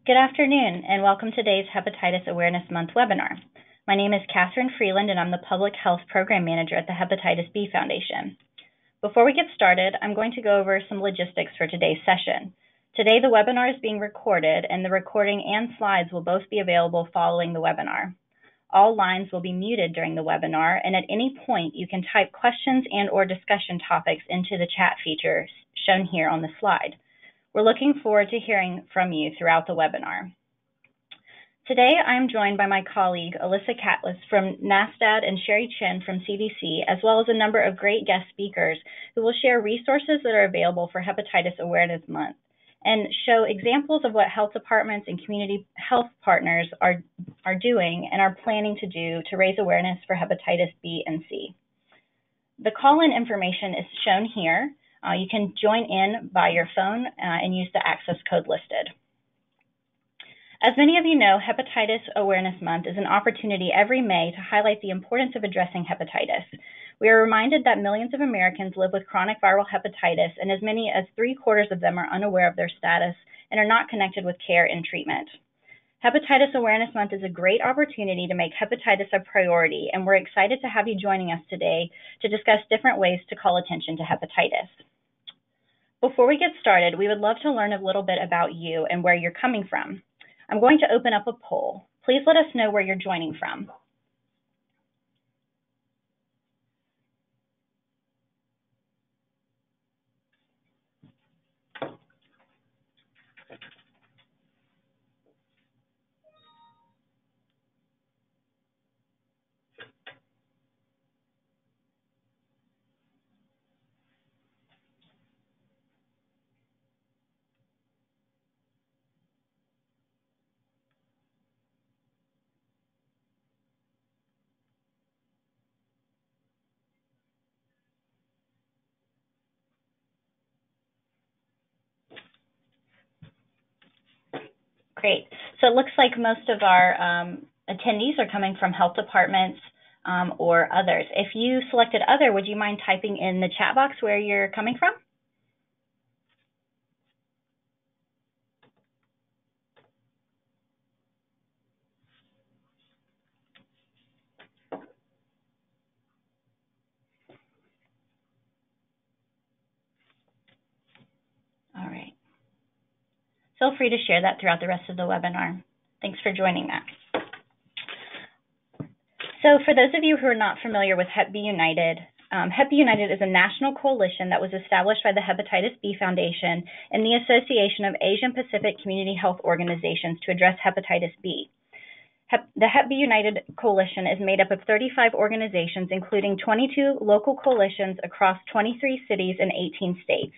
Good afternoon, and welcome to today's Hepatitis Awareness Month webinar. My name is Catherine Freeland, and I'm the Public Health Program Manager at the Hepatitis B Foundation. Before we get started, I'm going to go over some logistics for today's session. Today, the webinar is being recorded, and the recording and slides will both be available following the webinar. All lines will be muted during the webinar, and at any point, you can type questions and/or discussion topics into the chat feature shown here on the slide. We're looking forward to hearing from you throughout the webinar. Today, I'm joined by my colleague, Alyssa Catless from NASDAD and Sherry Chin from CDC, as well as a number of great guest speakers who will share resources that are available for Hepatitis Awareness Month and show examples of what health departments and community health partners are doing and are planning to do to raise awareness for hepatitis B and C. The call-in information is shown here. You can join in by your phone and use the access code listed. As many of you know, Hepatitis Awareness Month is an opportunity every May to highlight the importance of addressing hepatitis. We are reminded that millions of Americans live with chronic viral hepatitis, and as many as 3/4 of them are unaware of their status and are not connected with care and treatment. Hepatitis Awareness Month is a great opportunity to make hepatitis a priority, and we're excited to have you joining us today to discuss different ways to call attention to hepatitis. Before we get started, we would love to learn a little bit about you and where you're coming from. I'm going to open up a poll. Please let us know where you're joining from. Great. So it looks like most of our attendees are coming from health departments or others. If you selected other, would you mind typing in the chat box where you're coming from? All right. Feel free to share that throughout the rest of the webinar. Thanks for joining that. So for those of you who are not familiar with Hep B United, Hep B United is a national coalition that was established by the Hepatitis B Foundation and the Association of Asian Pacific Community Health Organizations to address hepatitis B. The Hep B United Coalition is made up of 35 organizations, including 22 local coalitions across 23 cities and 18 states.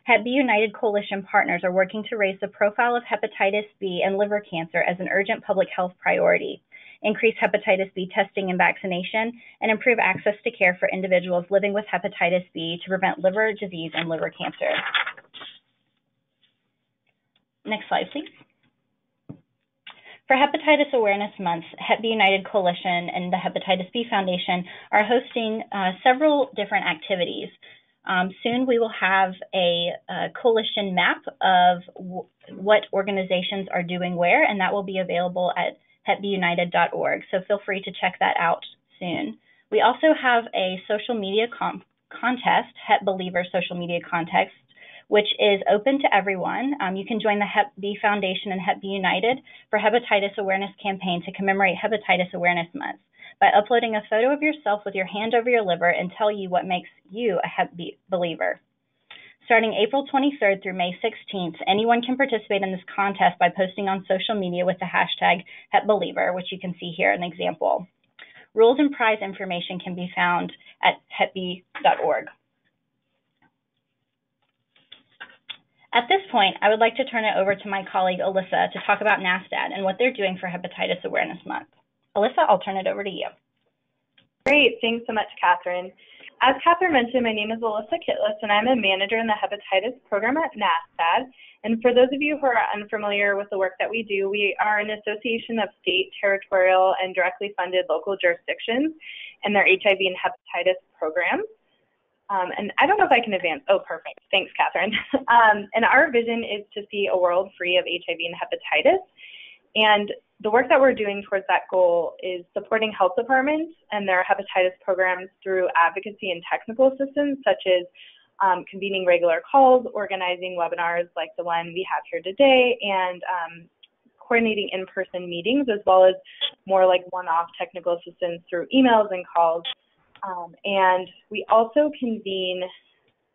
Hep B United Coalition partners are working to raise the profile of hepatitis B and liver cancer as an urgent public health priority, increase hepatitis B testing and vaccination, and improve access to care for individuals living with hepatitis B to prevent liver disease and liver cancer. Next slide, please. For Hepatitis Awareness Month, Hep B United Coalition and the Hepatitis B Foundation are hosting several different activities. Soon we will have a coalition map of what organizations are doing where, and that will be available at hepbunited.org, so feel free to check that out soon. We also have a social media contest, Hep Believer social media contest, which is open to everyone. You can join the Hep B Foundation and Hep B United for Hepatitis Awareness Campaign to commemorate Hepatitis Awareness Month by uploading a photo of yourself with your hand over your liver and tell you what makes you a Hep B believer. Starting April 23rd through May 16th, anyone can participate in this contest by posting on social media with the hashtag HepBeliever, which you can see here in the example. Rules and prize information can be found at hepb.org. At this point, I would like to turn it over to my colleague, Alyssa, to talk about NASDAD and what they're doing for Hepatitis Awareness Month. Alyssa, I'll turn it over to you. Great. Thanks so much, Catherine. As Catherine mentioned, my name is Alyssa Catless, and I'm a manager in the hepatitis program at NASDAD. And for those of you who are unfamiliar with the work that we do, we are an association of state, territorial, and directly funded local jurisdictions and their HIV and hepatitis programs. And I don't know if I can advance. Oh, perfect. Thanks, Catherine. And our vision is to see a world free of HIV and hepatitis. And the work that we're doing towards that goal is supporting health departments and their hepatitis programs through advocacy and technical assistance, such as convening regular calls, organizing webinars like the one we have here today, and coordinating in-person meetings, as well as more like one-off technical assistance through emails and calls. And we also convene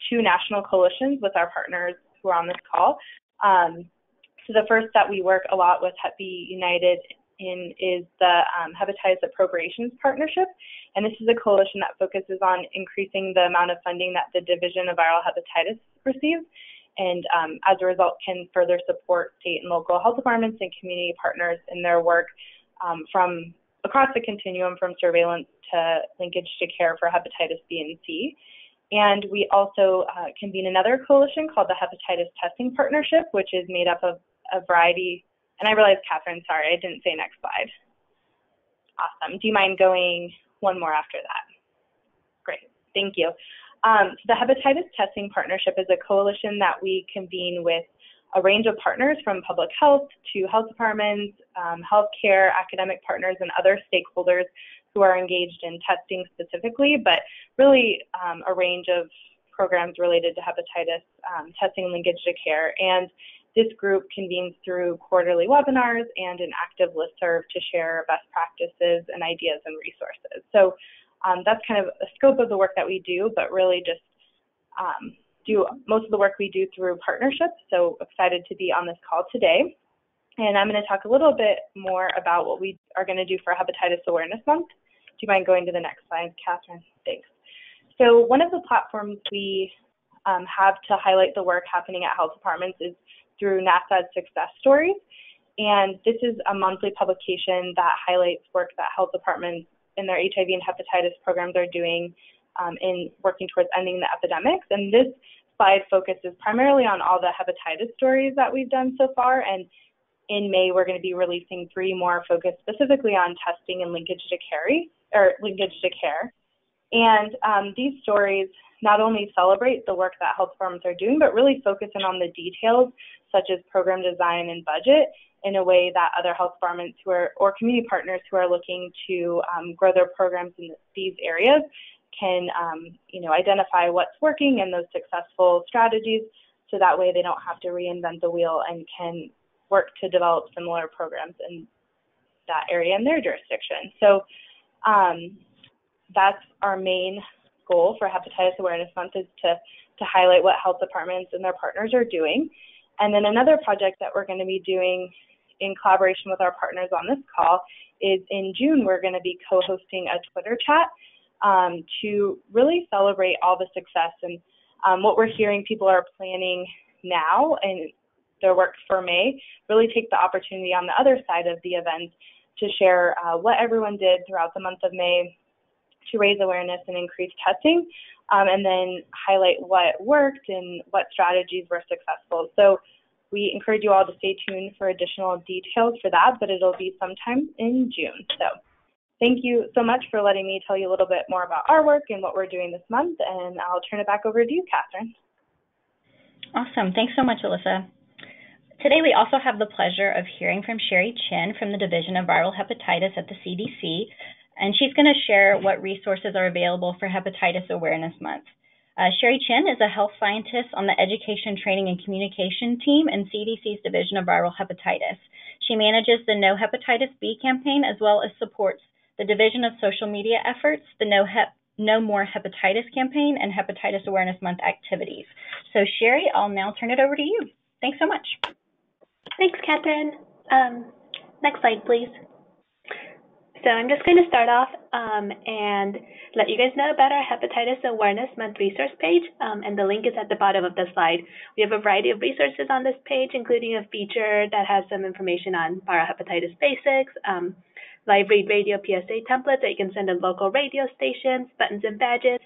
2 national coalitions with our partners who are on this call. So the first that we work a lot with Hep B United in is the Hepatitis Appropriations Partnership. And this is a coalition that focuses on increasing the amount of funding that the Division of Viral Hepatitis receives, and as a result can further support state and local health departments and community partners in their work from across the continuum, from surveillance to linkage to care for hepatitis B and C. And we also convene another coalition called the Hepatitis Testing Partnership, which is made up of a variety. And I realized, Catherine, sorry, I didn't say next slide. Awesome. Do you mind going one more after that? Great, thank you. So the Hepatitis Testing Partnership is a coalition that we convene with a range of partners, from public health to health departments, healthcare, academic partners, and other stakeholders who are engaged in testing specifically, but really a range of programs related to hepatitis testing and linkage to care. And this group convenes through quarterly webinars and an active listserv to share best practices and ideas and resources. So that's kind of a scope of the work that we do, but really just do most of the work we do through partnerships. So excited to be on this call today. And I'm going to talk a little bit more about what we are going to do for Hepatitis Awareness Month. Do you mind going to the next slide, Catherine? Thanks. So one of the platforms we have to highlight the work happening at health departments is through NASDAD Success Stories. And this is a monthly publication that highlights work that health departments in their HIV and hepatitis programs are doing in working towards ending the epidemics. And this slide focuses primarily on all the hepatitis stories that we've done so far. And in May, we're going to be releasing 3 more focused specifically on testing and linkage to care. And these stories not only celebrate the work that health departments are doing, but really focus in on the details, such as program design and budget, in a way that other health departments who are, or community partners who are looking to grow their programs in these areas can identify what's working and those successful strategies, so that way they don't have to reinvent the wheel and can work to develop similar programs in that area in their jurisdiction. So that's our main goal for Hepatitis Awareness Month, is to highlight what health departments and their partners are doing. And then another project that we're going to be doing in collaboration with our partners on this call is in June, we're going to be co-hosting a Twitter chat to really celebrate all the success and what we're hearing people are planning now and their work for May, really take the opportunity on the other side of the event to share what everyone did throughout the month of May to raise awareness and increase testing, and then highlight what worked and what strategies were successful. So we encourage you all to stay tuned for additional details for that, but it'll be sometime in June. So thank you so much for letting me tell you a little bit more about our work and what we're doing this month, and I'll turn it back over to you, Catherine. Awesome. Thanks so much, Alyssa. Today, we also have the pleasure of hearing from Sherry Chin from the Division of Viral Hepatitis at the CDC, and she's going to share what resources are available for Hepatitis Awareness Month. Sherry Chin is a health scientist on the Education, Training, and Communication team in CDC's Division of Viral Hepatitis. She manages the No Hepatitis B campaign, as well as supports the Division of Social Media efforts, the No More Hepatitis campaign, and Hepatitis Awareness Month activities. So Sherry, I'll now turn it over to you. Thanks so much. Thanks, Catherine. Next slide, please. So I'm just going to start off and let you guys know about our Hepatitis Awareness Month resource page, and the link is at the bottom of the slide. We have a variety of resources on this page, including a feature that has some information on viral hepatitis basics, live read radio PSA templates that you can send to local radio stations, buttons and badges,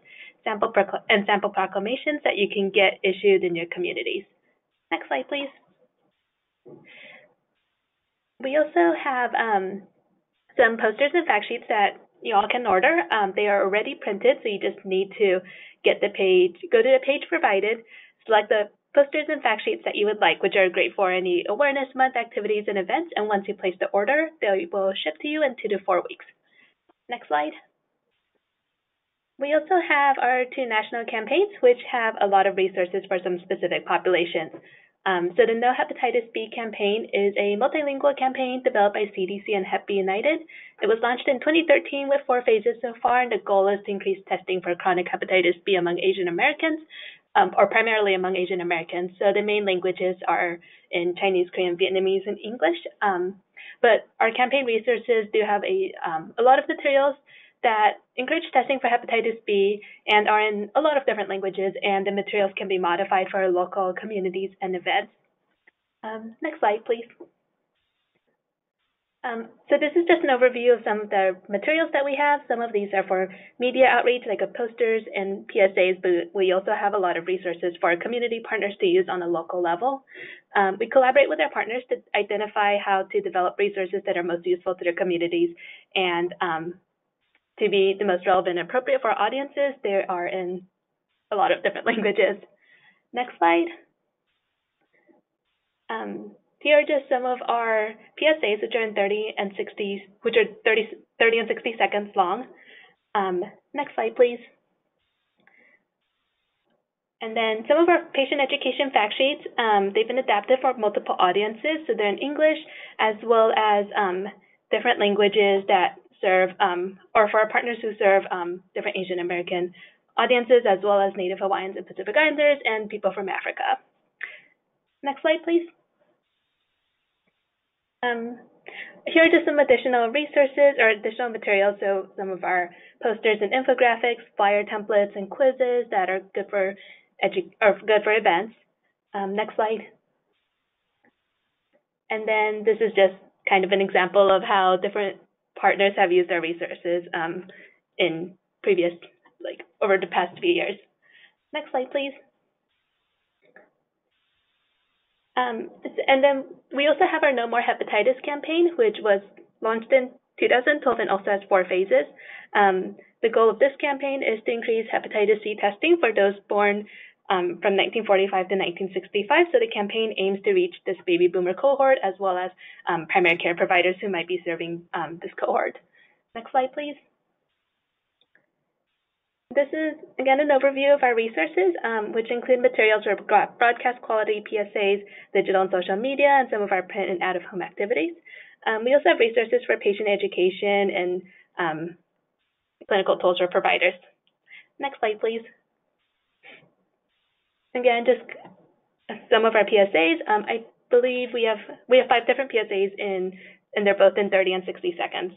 sample proclamations that you can get issued in your communities. Next slide, please. We also have some posters and fact sheets that you all can order. They are already printed, so you just need to go to the page provided, select the posters and fact sheets that you would like, which are great for any Awareness Month activities and events. And once you place the order, they will ship to you in 2 to 4 weeks. Next slide. We also have our 2 national campaigns, which have a lot of resources for some specific populations. So the No Hepatitis B campaign is a multilingual campaign developed by CDC and Hep B United. It was launched in 2013 with 4 phases so far, and the goal is to increase testing for chronic hepatitis B among Asian Americans, or primarily among Asian Americans. So the main languages are in Chinese, Korean, Vietnamese, and English. But our campaign resources do have a lot of materials that encourage testing for hepatitis B and are in a lot of different languages, and the materials can be modified for local communities and events. Next slide, please. So this is just an overview of some of the materials that we have. Some of these are for media outreach, like posters and PSAs, but we also have a lot of resources for community partners to use on a local level. We collaborate with our partners to identify how to develop resources that are most useful to their communities and to be the most relevant and appropriate for our audiences. They are in a lot of different languages. Next slide. Here are just some of our PSAs, which are in 30 and 60 seconds long. Next slide, please. And then some of our patient education fact sheets, they've been adapted for multiple audiences, so they're in English as well as different languages that serve, or for our partners who serve different Asian American audiences, as well as Native Hawaiians and Pacific Islanders and people from Africa. Next slide, please. Here are just some additional resources or additional materials, so some of our posters and infographics, flyer templates, and quizzes that are good for events. Next slide. And then this is just kind of an example of how different partners have used our resources in previous, over the past few years. Next slide, please. And then we also have our No More Hepatitis campaign, which was launched in 2012 and also has 4 phases. The goal of this campaign is to increase hepatitis C testing for those born from 1945 to 1965. So the campaign aims to reach this baby boomer cohort, as well as primary care providers who might be serving this cohort. Next slide, please. This is, again, an overview of our resources, which include materials for broadcast quality PSAs, digital and social media, and some of our print and out-of-home activities. We also have resources for patient education and clinical tools for providers. Next slide, please. Again, just some of our PSAs. I believe we have 5 different PSAs and they're both in 30 and 60 seconds.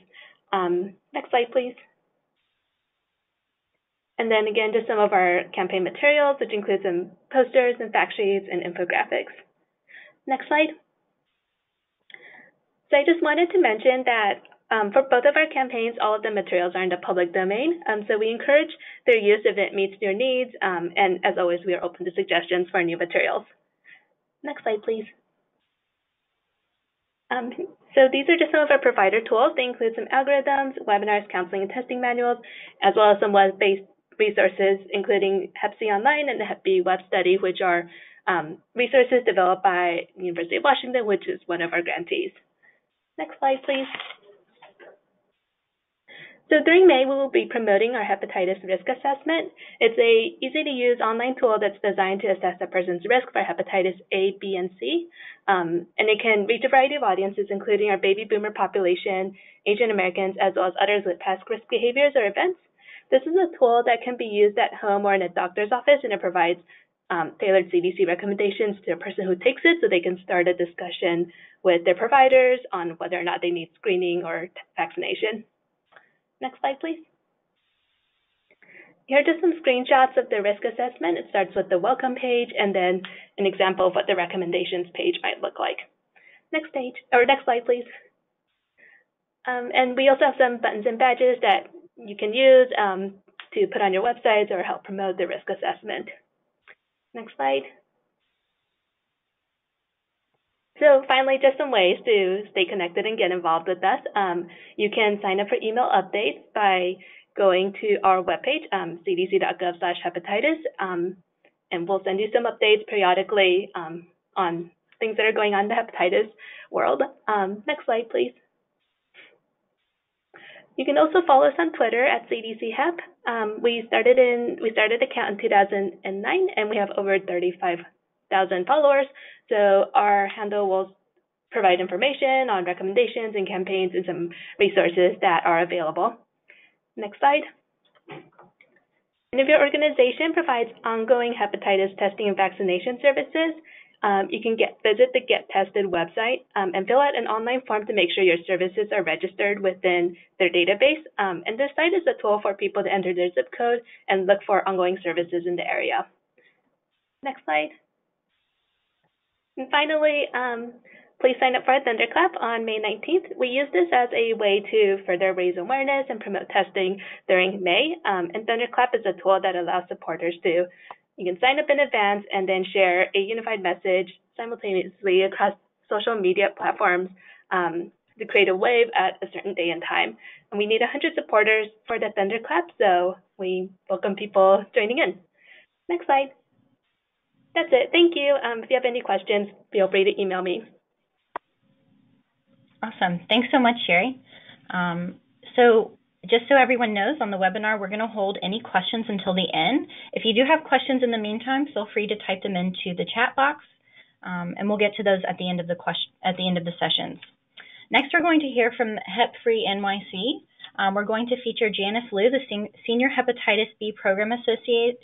Next slide, please. And then again, just some of our campaign materials, which include some posters and fact sheets and infographics. Next slide. So I just wanted to mention that for both of our campaigns, all of the materials are in the public domain. So we encourage their use if it meets your needs. And as always, we are open to suggestions for new materials. Next slide, please. So these are just some of our provider tools. They include some algorithms, webinars, counseling, and testing manuals, as well as some web-based resources, including Hep C Online and the Hep B Web Study, which are resources developed by the University of Washington, which is one of our grantees. Next slide, please. So during May, we will be promoting our hepatitis risk assessment. It's a easy-to-use online tool that's designed to assess a person's risk for hepatitis A, B, and C. And it can reach a variety of audiences, including our baby boomer population, Asian Americans, as well as others with past risk behaviors or events. This is a tool that can be used at home or in a doctor's office, and it provides tailored CDC recommendations to a person who takes it so they can start a discussion with their providers on whether or not they need screening or vaccination. Next slide, please. Here are just some screenshots of the risk assessment. It starts with the welcome page and then an example of what the recommendations page might look like. Next slide, please. And we also have some buttons and badges that you can use to put on your websites or help promote the risk assessment. Next slide. So finally, just some ways to stay connected and get involved with us. You can sign up for email updates by going to our webpage, cdc.gov/hepatitis, and we'll send you some updates periodically on things that are going on in the hepatitis world. Next slide, please. You can also follow us on Twitter at CDCHep. We started the account in 2009, and we have over 35,000 followers. So our handle will provide information on recommendations and campaigns and some resources that are available. Next slide. And if your organization provides ongoing hepatitis testing and vaccination services, you can visit the Get Tested website and fill out an online form to make sure your services are registered within their database. And this site is a tool for people to enter their zip code and look for ongoing services in the area. Next slide. And finally, please sign up for our Thunderclap on May 19th. We use this as a way to further raise awareness and promote testing during May. And Thunderclap is a tool that allows supporters to you can sign up in advance and then share a unified message simultaneously across social media platforms to create a wave at a certain day and time. And we need 100 supporters for the Thunderclap, so we welcome people joining in. Next slide. That's it. Thank you. If you have any questions, feel free to email me. Awesome. Thanks so much, Sherry. So just so everyone knows, on the webinar, we're going to hold any questions until the end. If you do have questions in the meantime, feel free to type them into the chat box, and we'll get to those at the end of the sessions. Next, we're going to hear from Hep Free NYC. We're going to feature Janice Liu, the Senior Hepatitis B Program Associate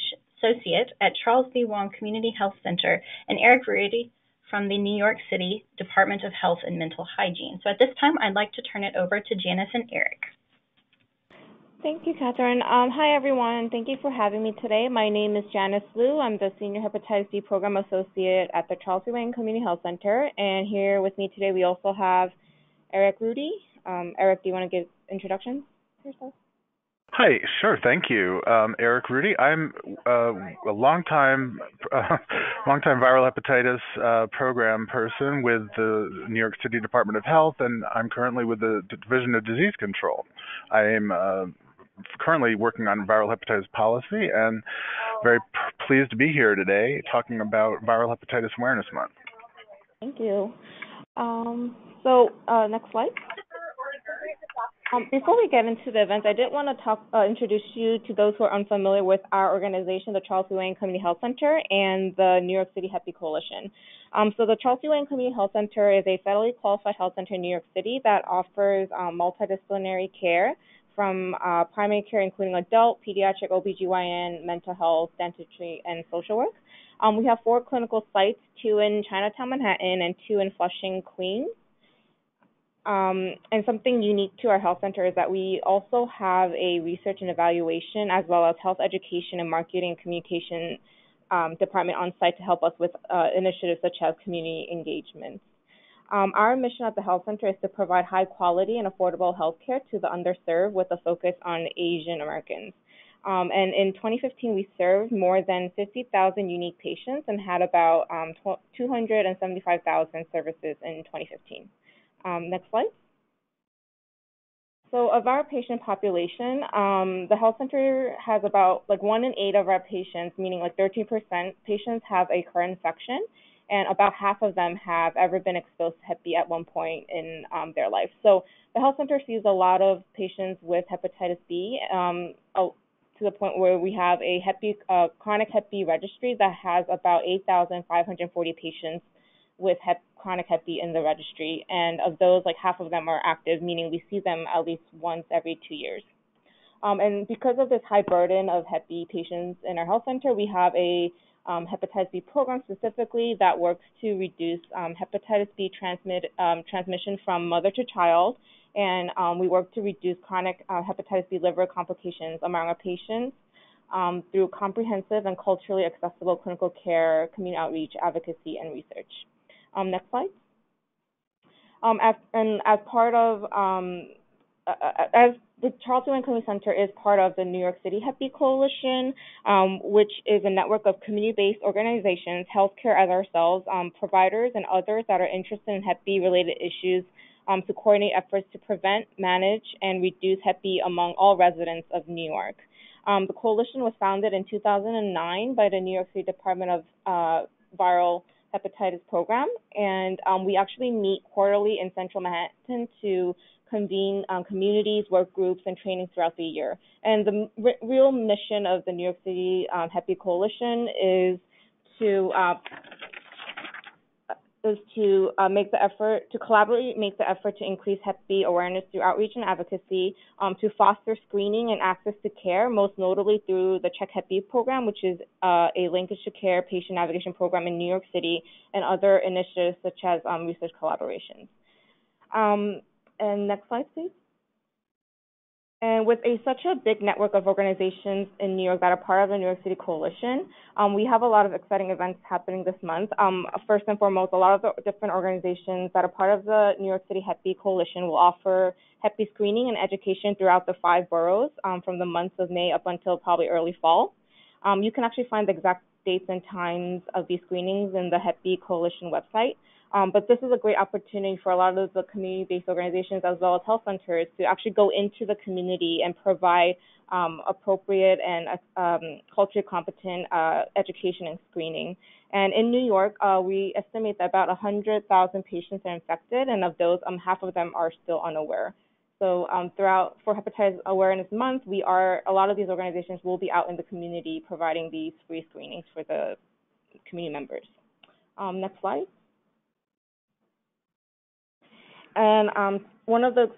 at Charles B. Wang Community Health Center, and Eric Rudy from the New York City Department of Health and Mental Hygiene. So at this time, I'd like to turn it over to Janice and Eric. Thank you, Catherine. Hi, everyone. Thank you for having me today. My name is Janice Liu. I'm the Senior Hepatitis B Program Associate at the Charles B. Wang Community Health Center. And here with me today, we also have Eric Rudy. Eric, do you want to give introductions to yourself? Hi, sure, thank you. Eric Rudy. I'm a longtime viral hepatitis program person with the New York City Department of Health, and I'm currently with the Division of Disease Control. I am currently working on viral hepatitis policy, and very pleased to be here today talking about Viral Hepatitis Awareness Month. Thank you. Next slide. Before we get into the events, I did want to introduce you to those who are unfamiliar with our organization, the Charles B. Wang Community Health Center and the New York City Hep B Coalition. So the Charles B. Wang Community Health Center is a federally qualified health center in New York City that offers multidisciplinary care from primary care, including adult, pediatric, OBGYN, mental health, dentistry, and social work. We have 4 clinical sites, 2 in Chinatown, Manhattan, and 2 in Flushing, Queens. And something unique to our health center is that we also have a research and evaluation as well as health education and marketing and communication department on site to help us with initiatives such as community engagement. Our mission at the health center is to provide high quality and affordable health care to the underserved with a focus on Asian Americans. And in 2015, we served more than 50,000 unique patients and had about 275,000 services in 2015. Next slide. So of our patient population, the health center has about 1 in 8 of our patients, meaning 13% patients have a current infection, and about half of them have ever been exposed to Hep B at one point in their life. So the health center sees a lot of patients with hepatitis B to the point where we have a chronic Hep B registry that has about 8,540 patients with chronic Hep B in the registry, and of those, half of them are active, meaning we see them at least once every 2 years. And because of this high burden of Hep B patients in our health center, we have a hepatitis B program specifically that works to reduce hepatitis B transmission from mother to child, and we work to reduce chronic hepatitis B liver complications among our patients through comprehensive and culturally accessible clinical care, community outreach, advocacy, and research. Next slide. As part of as the Charles Wang Community Center is part of the New York City Hep B Coalition, which is a network of community-based organizations, healthcare as ourselves, providers, and others that are interested in Hep B-related issues to coordinate efforts to prevent, manage, and reduce Hep B among all residents of New York. The coalition was founded in 2009 by the New York City Department of Viral Hepatitis Program, and we actually meet quarterly in Central Manhattan to convene communities, work groups, and trainings throughout the year. And the real mission of the New York City Hep B Coalition is to make the effort to collaborate, make the effort to increase Hep B awareness through outreach and advocacy, to foster screening and access to care, most notably through the Check Hep B program, which is a linkage to care patient navigation program in New York City, and other initiatives such as research collaborations. And next slide, please. And with such a big network of organizations in New York that are part of the New York City Coalition, we have a lot of exciting events happening this month. First and foremost, a lot of the different organizations that are part of the New York City Hep B Coalition will offer Hep B screening and education throughout the 5 boroughs from the months of May up until probably early fall. You can actually find the exact dates and times of these screenings in the Hep B Coalition website. But this is a great opportunity for a lot of the community-based organizations as well as health centers to actually go into the community and provide appropriate and culturally competent education and screening. And in New York, we estimate that about 100,000 patients are infected, and of those, half of them are still unaware. So for Hepatitis Awareness Month, a lot of these organizations will be out in the community providing these free screenings for the community members. Next slide. And one of the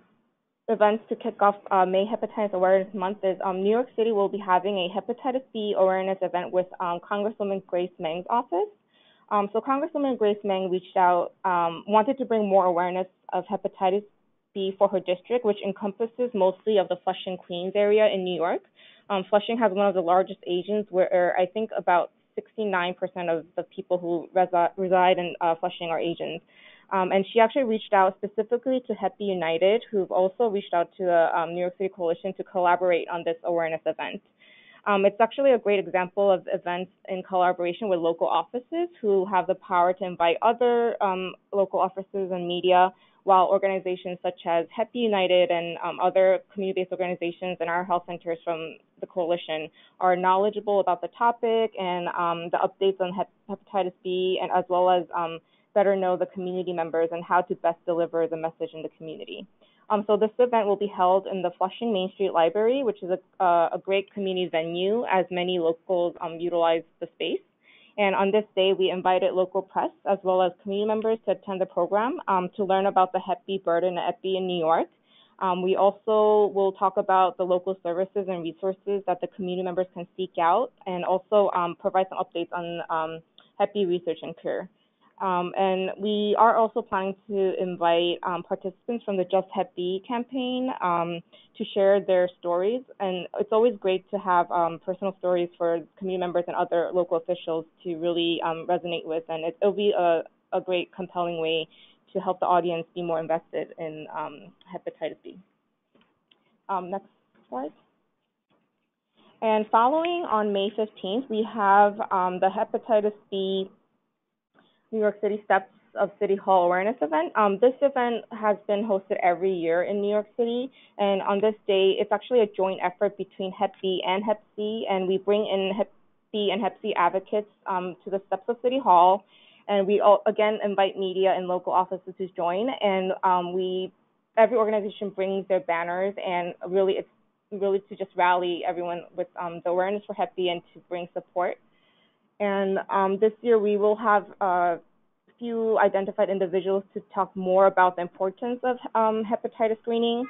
events to kick off May Hepatitis Awareness Month is New York City will be having a Hepatitis B awareness event with Congresswoman Grace Meng's office. So Congresswoman Grace Meng reached out, wanted to bring more awareness of hepatitis B for her district, which encompasses mostly of the Flushing, Queens area in New York. Flushing has one of the largest Asians, where I think about 69% of the people who reside in Flushing are Asians. And she actually reached out specifically to Hep B United, who've also reached out to the New York City Coalition to collaborate on this awareness event. It's actually a great example of events in collaboration with local offices who have the power to invite other local offices and media, while organizations such as Hep B United and other community-based organizations and our health centers from the coalition are knowledgeable about the topic and the updates on hepatitis B, and as well as better know the community members and how to best deliver the message in the community. So this event will be held in the Flushing Main Street Library, which is a great community venue, as many locals utilize the space. And on this day, we invited local press as well as community members to attend the program to learn about the Hep B burden and Hep B in New York. We also will talk about the local services and resources that the community members can seek out, and also provide some updates on Hep B research and cure. And we are also planning to invite participants from the Just Hep B campaign to share their stories. And it's always great to have personal stories for community members and other local officials to really resonate with. And it'll be a great, compelling way to help the audience be more invested in hepatitis B. Next slide. And following on May 15th, we have the Hepatitis B New York City Steps of City Hall awareness event. This event has been hosted every year in New York City, and on this day, it's actually a joint effort between Hep B and Hep C, and we bring in Hep B and Hep C advocates to the steps of City Hall, and we all, again, invite media and local offices to join, and every organization brings their banners, and it's really to just rally everyone with the awareness for Hep B and to bring support. And this year we will have a few identified individuals to talk more about the importance of hepatitis screening.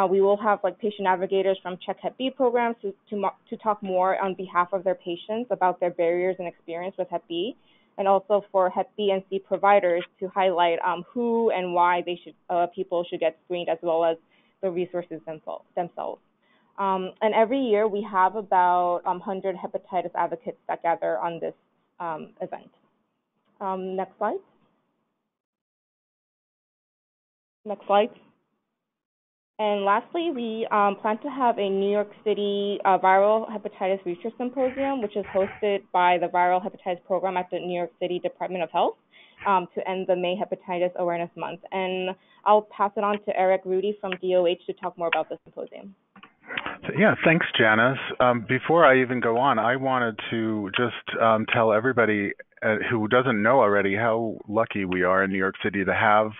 We will have patient navigators from Check Hep B programs to talk more on behalf of their patients about their barriers and experience with Hep B, and also for Hep B and C providers to highlight who and why people should get screened, as well as the resources themselves. And every year we have about 100 hepatitis advocates that gather on this event. Next slide. Next slide. And lastly, we plan to have a New York City Viral Hepatitis Research Symposium, which is hosted by the Viral Hepatitis Program at the New York City Department of Health to end the May Hepatitis Awareness Month. And I'll pass it on to Eric Rudy from DOH to talk more about the symposium. Yeah, thanks, Janice. Before I even go on, I wanted to just tell everybody who doesn't know already how lucky we are in New York City to have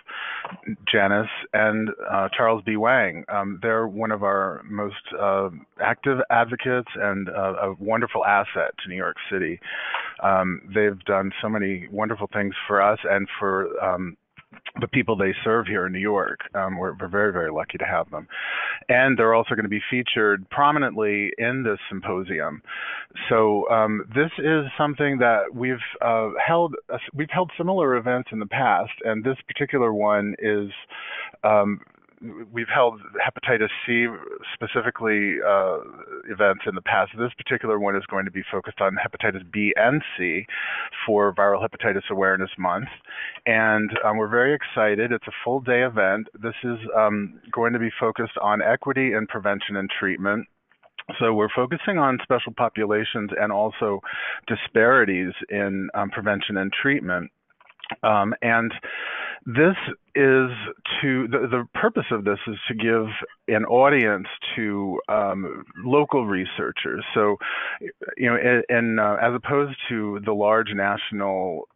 Janice and Charles B. Wang. They're one of our most active advocates and a wonderful asset to New York City. They've done so many wonderful things for us and for the people they serve here in New York. We're very, very lucky to have them. And they're also going to be featured prominently in this symposium. So this is something that we've held similar events in the past, and this particular one is we've held hepatitis C specifically events in the past. This particular one is going to be focused on hepatitis B and C for Viral Hepatitis Awareness Month. And we're very excited. It's a full day event. This is going to be focused on equity in prevention and treatment. So we're focusing on special populations and also disparities in prevention and treatment. And this is the purpose of this is to give an audience to local researchers. So, you know, as opposed to the large national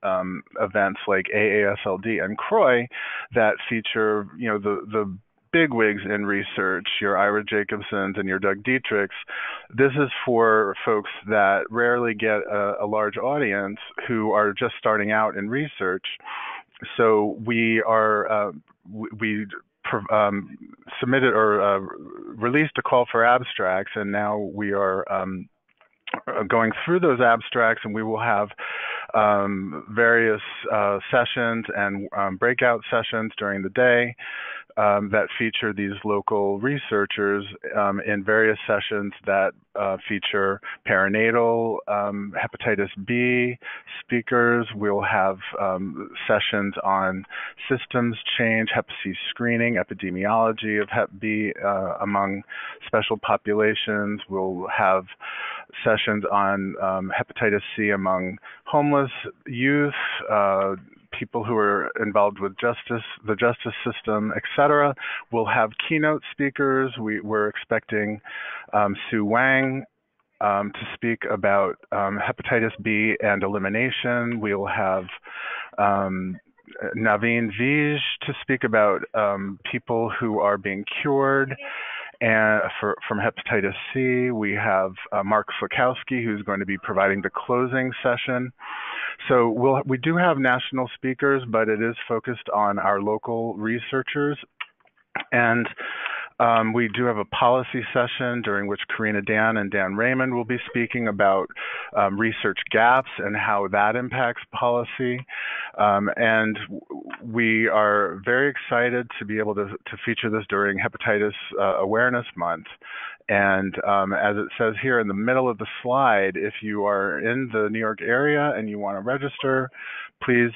events like AASLD and CROI that feature, you know, the bigwigs in research, your Ira Jacobsons and your Doug Dietrichs. This is for folks that rarely get a large audience who are just starting out in research. So we are submitted or released a call for abstracts, and now we are going through those abstracts, and we will have various sessions and breakout sessions during the day that feature these local researchers in various sessions that feature perinatal, hepatitis B speakers. We'll have sessions on systems change, Hep C screening, epidemiology of Hep B among special populations. We'll have sessions on hepatitis C among homeless youth, people who are involved with the justice system, etc. We'll have keynote speakers. We're expecting Sue Wang to speak about hepatitis B and elimination. We'll have Naveen Vij to speak about people who are being cured and from hepatitis C. We have Mark Slakowski, who's going to be providing the closing session. So we do have national speakers, but it is focused on our local researchers. And we do have a policy session during which Karina Dan and Dan Raymond will be speaking about research gaps and how that impacts policy. And we are very excited to be able to feature this during Hepatitis Awareness Month. And as it says here in the middle of the slide, if you are in the New York area and you want to register, please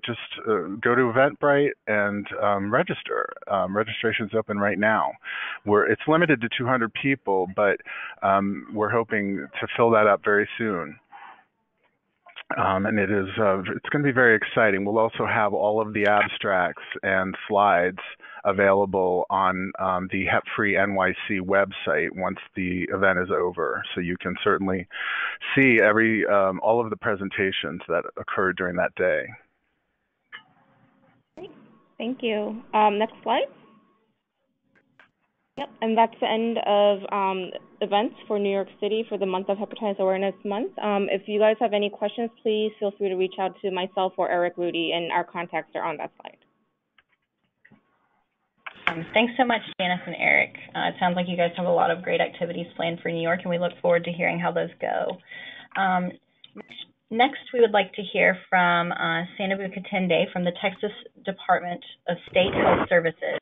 just go to Eventbrite and register. Registration's open right now. It's limited to 200 people, but we're hoping to fill that up very soon. And it's going to be very exciting. We'll also have all of the abstracts and slides available on the Hep Free NYC website once the event is over. So you can certainly see all of the presentations that occurred during that day. Great. Thank you. Next slide. Yep, and that's the end of events for New York City for the month of Hepatitis Awareness Month. If you guys have any questions, please feel free to reach out to myself or Eric Rudy, and our contacts are on that slide. Thanks so much, Janice and Eric. It sounds like you guys have a lot of great activities planned for New York, and we look forward to hearing how those go. Next, we would like to hear from Sainabu Katende from the Texas Department of State Health Services.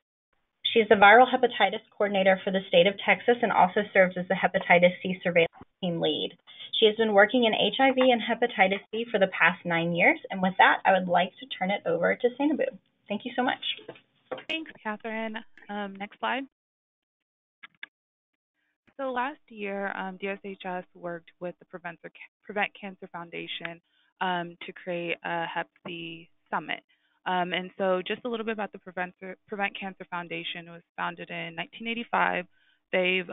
She is the Viral Hepatitis Coordinator for the state of Texas and also serves as the Hepatitis C Surveillance Team Lead. She has been working in HIV and Hepatitis C for the past 9 years, and with that, I would like to turn it over to Sainabu. Thank you so much. Thanks, Catherine. Next slide. So last year, DSHS worked with the Prevent Cancer Foundation to create a Hep C summit. And so just a little bit about the Prevent Cancer Foundation. It was founded in 1985. They've,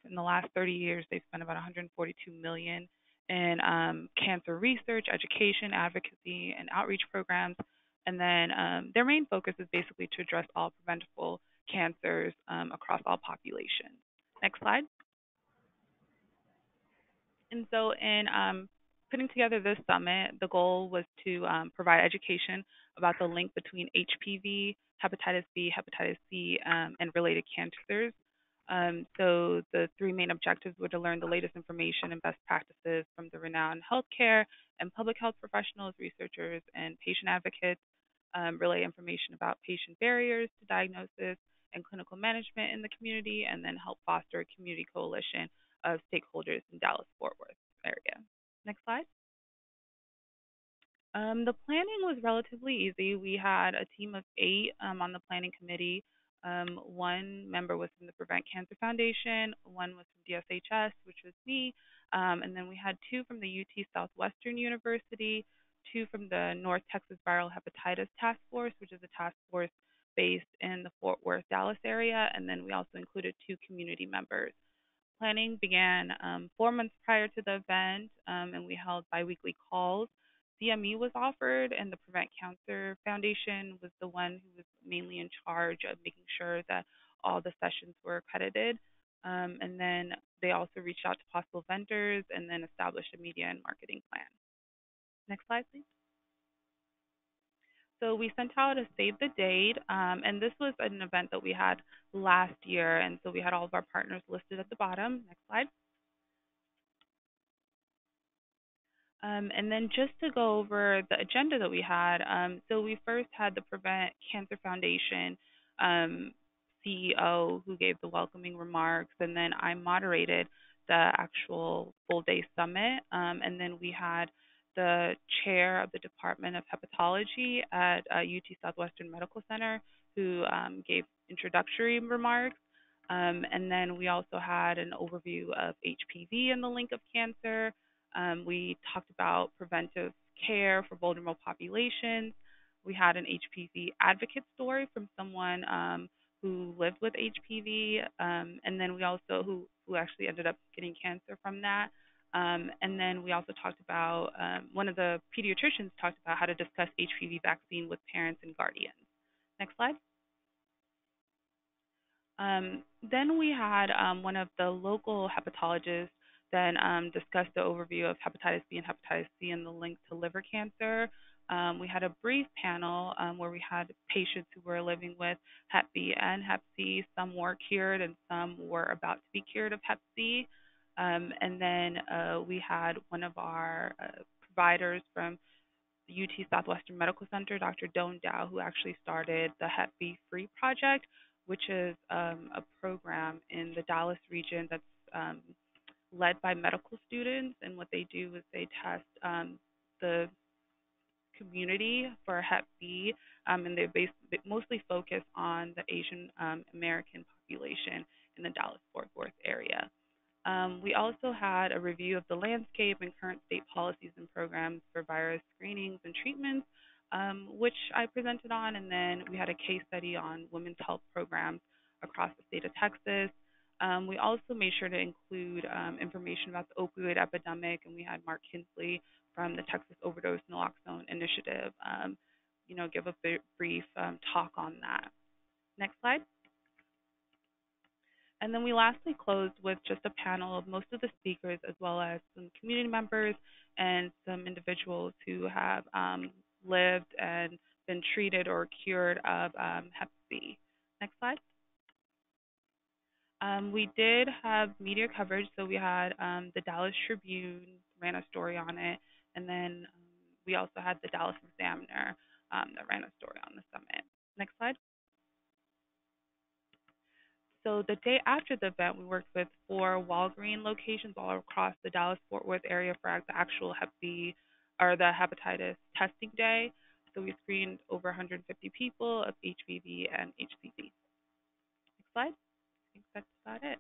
in the last 30 years, they've spent about 142 million in cancer research, education, advocacy, and outreach programs. And then their main focus is basically to address all preventable cancers across all populations. Next slide. And so, in putting together this summit, the goal was to provide education about the link between HPV, hepatitis B, hepatitis C, and related cancers. So, the three main objectives were to learn the latest information and best practices from the renowned healthcare and public health professionals, researchers, and patient advocates, relay information about patient barriers to diagnosis and clinical management in the community, and then help foster a community coalition of stakeholders in Dallas-Fort Worth area. Next slide. The planning was relatively easy. We had a team of 8 on the planning committee. One member was from the Prevent Cancer Foundation, one was from DSHS, which was me, and then we had 2 from the UT Southwestern University, 2 from the North Texas Viral Hepatitis Task Force, which is a task force based in the Fort Worth, Dallas area, and then we also included 2 community members. Planning began 4 months prior to the event, and we held biweekly calls. CME was offered, and the Prevent Cancer Foundation was the one who was mainly in charge of making sure that all the sessions were accredited. And then they also reached out to possible vendors and then established a media and marketing plan. Next slide, please. So we sent out a save the date, and this was an event that we had last year, and so we had all of our partners listed at the bottom. Next slide. And then just to go over the agenda that we had, so we first had the Prevent Cancer Foundation CEO who gave the welcoming remarks, and then I moderated the actual full day summit, and then we had the chair of the Department of Hepatology at UT Southwestern Medical Center who gave introductory remarks. And then we also had an overview of HPV and the link of cancer. We talked about preventive care for vulnerable populations. We had an HPV advocate story from someone who lived with HPV, and then we also who actually ended up getting cancer from that. And then we also talked about one of the pediatricians talked about how to discuss HPV vaccine with parents and guardians. Next slide. Then we had one of the local hepatologists then discuss the overview of hepatitis B and hepatitis C and the link to liver cancer. We had a brief panel where we had patients who were living with Hep B and Hep C. Some were cured and some were about to be cured of Hep C. And then we had one of our providers from the UT Southwestern Medical Center, Dr. Doan Dow, who actually started the Hep B Free Project, which is a program in the Dallas region that's led by medical students. And what they do is they test the community for Hep B, and they mostly focus on the Asian American population in the Dallas-Fort Worth area. We also had a review of the landscape and current state policies and programs for virus screenings and treatments, which I presented on, and then we had a case study on women's health programs across the state of Texas. We also made sure to include information about the opioid epidemic, and we had Mark Kinsley from the Texas Overdose Naloxone Initiative, give a brief talk on that. Next slide. And then we lastly closed with just a panel of most of the speakers, as well as some community members and some individuals who have lived and been treated or cured of Hep B. Next slide. We did have media coverage, so we had the Dallas Tribune ran a story on it, and then we also had the Dallas Examiner that ran a story on the summit. Next slide. So the day after the event, we worked with 4 Walgreens locations all across the Dallas-Fort Worth area for the actual Hep B or the hepatitis testing day. So we screened over 150 people of HPV and HCV. Next slide. I think that's about it.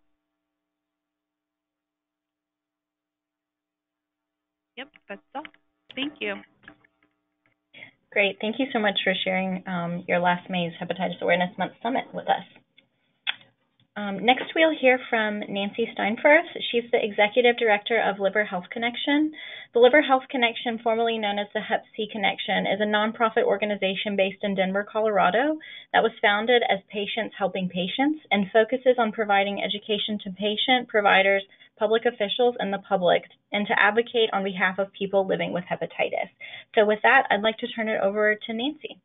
Yep, that's all. Thank you. Great. Thank you so much for sharing your last May's Hepatitis Awareness Month Summit with us. Next, we'll hear from Nancy Steinfurth. She's the Executive Director of Liver Health Connection. The Liver Health Connection, formerly known as the Hep C Connection, is a nonprofit organization based in Denver, Colorado, that was founded as Patients Helping Patients and focuses on providing education to patient, providers, public officials, and the public, and to advocate on behalf of people living with hepatitis. So with that, I'd like to turn it over to Nancy.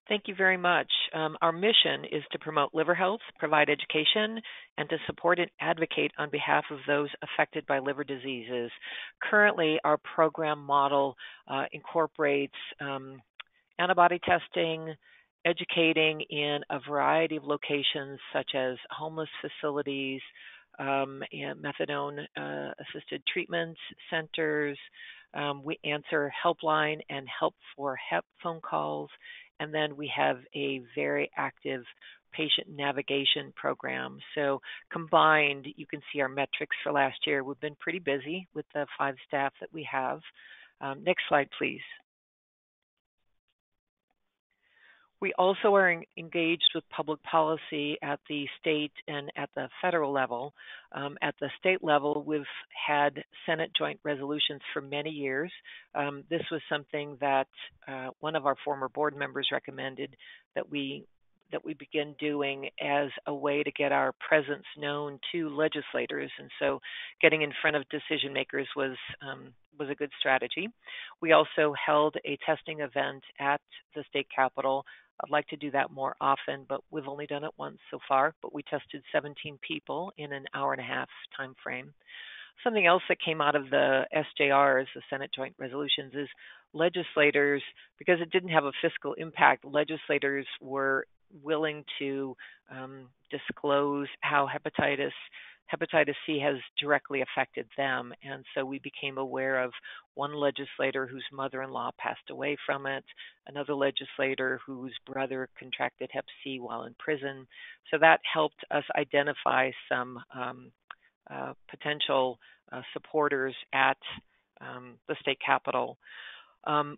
Thank you very much. Our mission is to promote liver health, provide education, and to support and advocate on behalf of those affected by liver diseases. Currently, our program model incorporates antibody testing, educating in a variety of locations such as homeless facilities, and methadone-assisted treatment centers. We answer helpline and help for HEP phone calls. And then we have a very active patient navigation program. So combined, you can see our metrics for last year. We've been pretty busy with the 5 staff that we have. Next slide, please. We also are engaged with public policy at the state and at the federal level. At the state level, we've had Senate joint resolutions for many years. This was something that one of our former board members recommended that we begin doing as a way to get our presence known to legislators, and so getting in front of decision makers was a good strategy. We also held a testing event at the state capitol. I'd like to do that more often, but we've only done it once so far. But we tested 17 people in an hour-and-a-half time frame. Something else that came out of the SJRs, the Senate Joint Resolutions, is legislators, because it didn't have a fiscal impact, legislators were willing to disclose how hepatitis C has directly affected them. And so we became aware of one legislator whose mother-in-law passed away from it, another legislator whose brother contracted Hep C while in prison. So that helped us identify some potential supporters at the state capitol.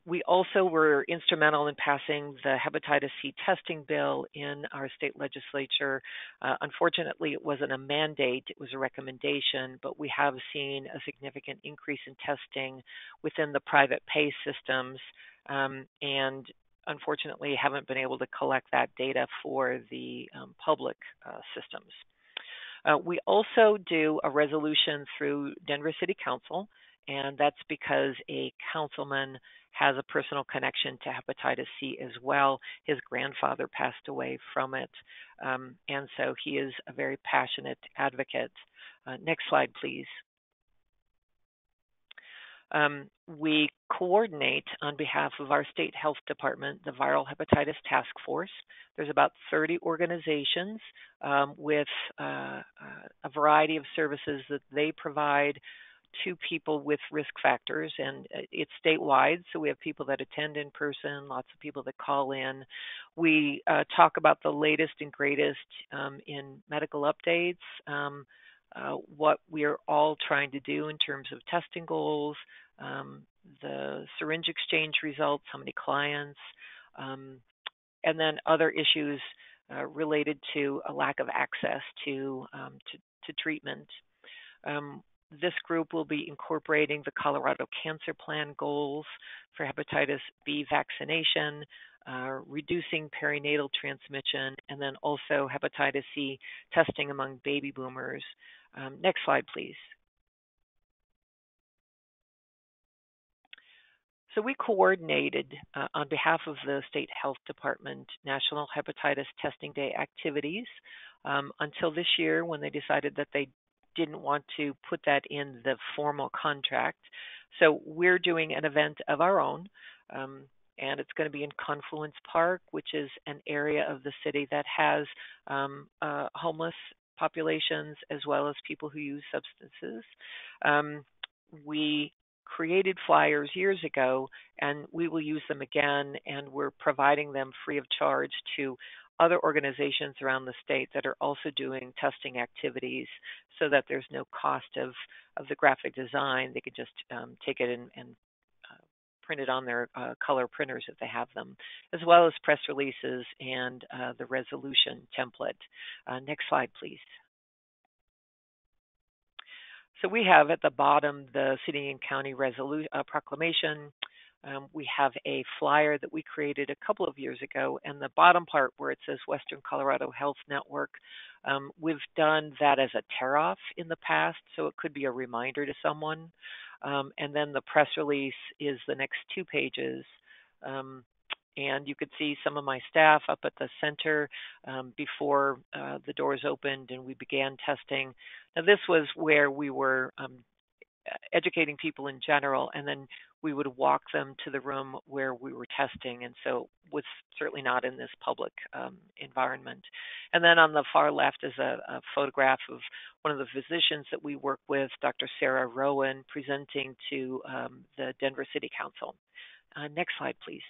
We also were instrumental in passing the hepatitis C testing bill in our state legislature. Unfortunately, it wasn't a mandate, it was a recommendation, but we have seen a significant increase in testing within the private pay systems, and unfortunately haven't been able to collect that data for the public systems. We also do a resolution through Denver City Council, and that's because a councilman has a personal connection to hepatitis C as well. His grandfather passed away from it, and so he is a very passionate advocate. Next slide, please. We coordinate on behalf of our state health department, the Viral Hepatitis Task Force. There's about 30 organizations with a variety of services that they provide to people with risk factors, and it's statewide, so we have people that attend in person, lots of people that call in. We talk about the latest and greatest in medical updates, what we are all trying to do in terms of testing goals, the syringe exchange results, how many clients, and then other issues related to a lack of access to treatment. This group will be incorporating the Colorado Cancer Plan goals for hepatitis B vaccination, reducing perinatal transmission, and then also hepatitis C testing among baby boomers. Next slide, please. So we coordinated on behalf of the State Health Department National Hepatitis Testing Day activities until this year, when they decided that they didn't want to put that in the formal contract. So we're doing an event of our own, and it's going to be in Confluence Park, which is an area of the city that has homeless populations as well as people who use substances. We created flyers years ago, and we will use them again, and we're providing them free of charge to other organizations around the state that are also doing testing activities so that there's no cost of the graphic design. They could just take it and print it on their color printers if they have them, as well as press releases and the resolution template. Next slide, please. So we have at the bottom the city and county proclamation. We have a flyer that we created a couple of years ago, and the bottom part where it says Western Colorado Health Network, we've done that as a tear-off in the past, so it could be a reminder to someone. And then the press release is the next 2 pages. And you could see some of my staff up at the center before the doors opened and we began testing. Now, this was where we were educating people in general, and then we would walk them to the room where we were testing, and so it was certainly not in this public environment. And then on the far left is a photograph of one of the physicians that we work with, Dr. Sarah Rowan, presenting to the Denver City Council. Next slide, please.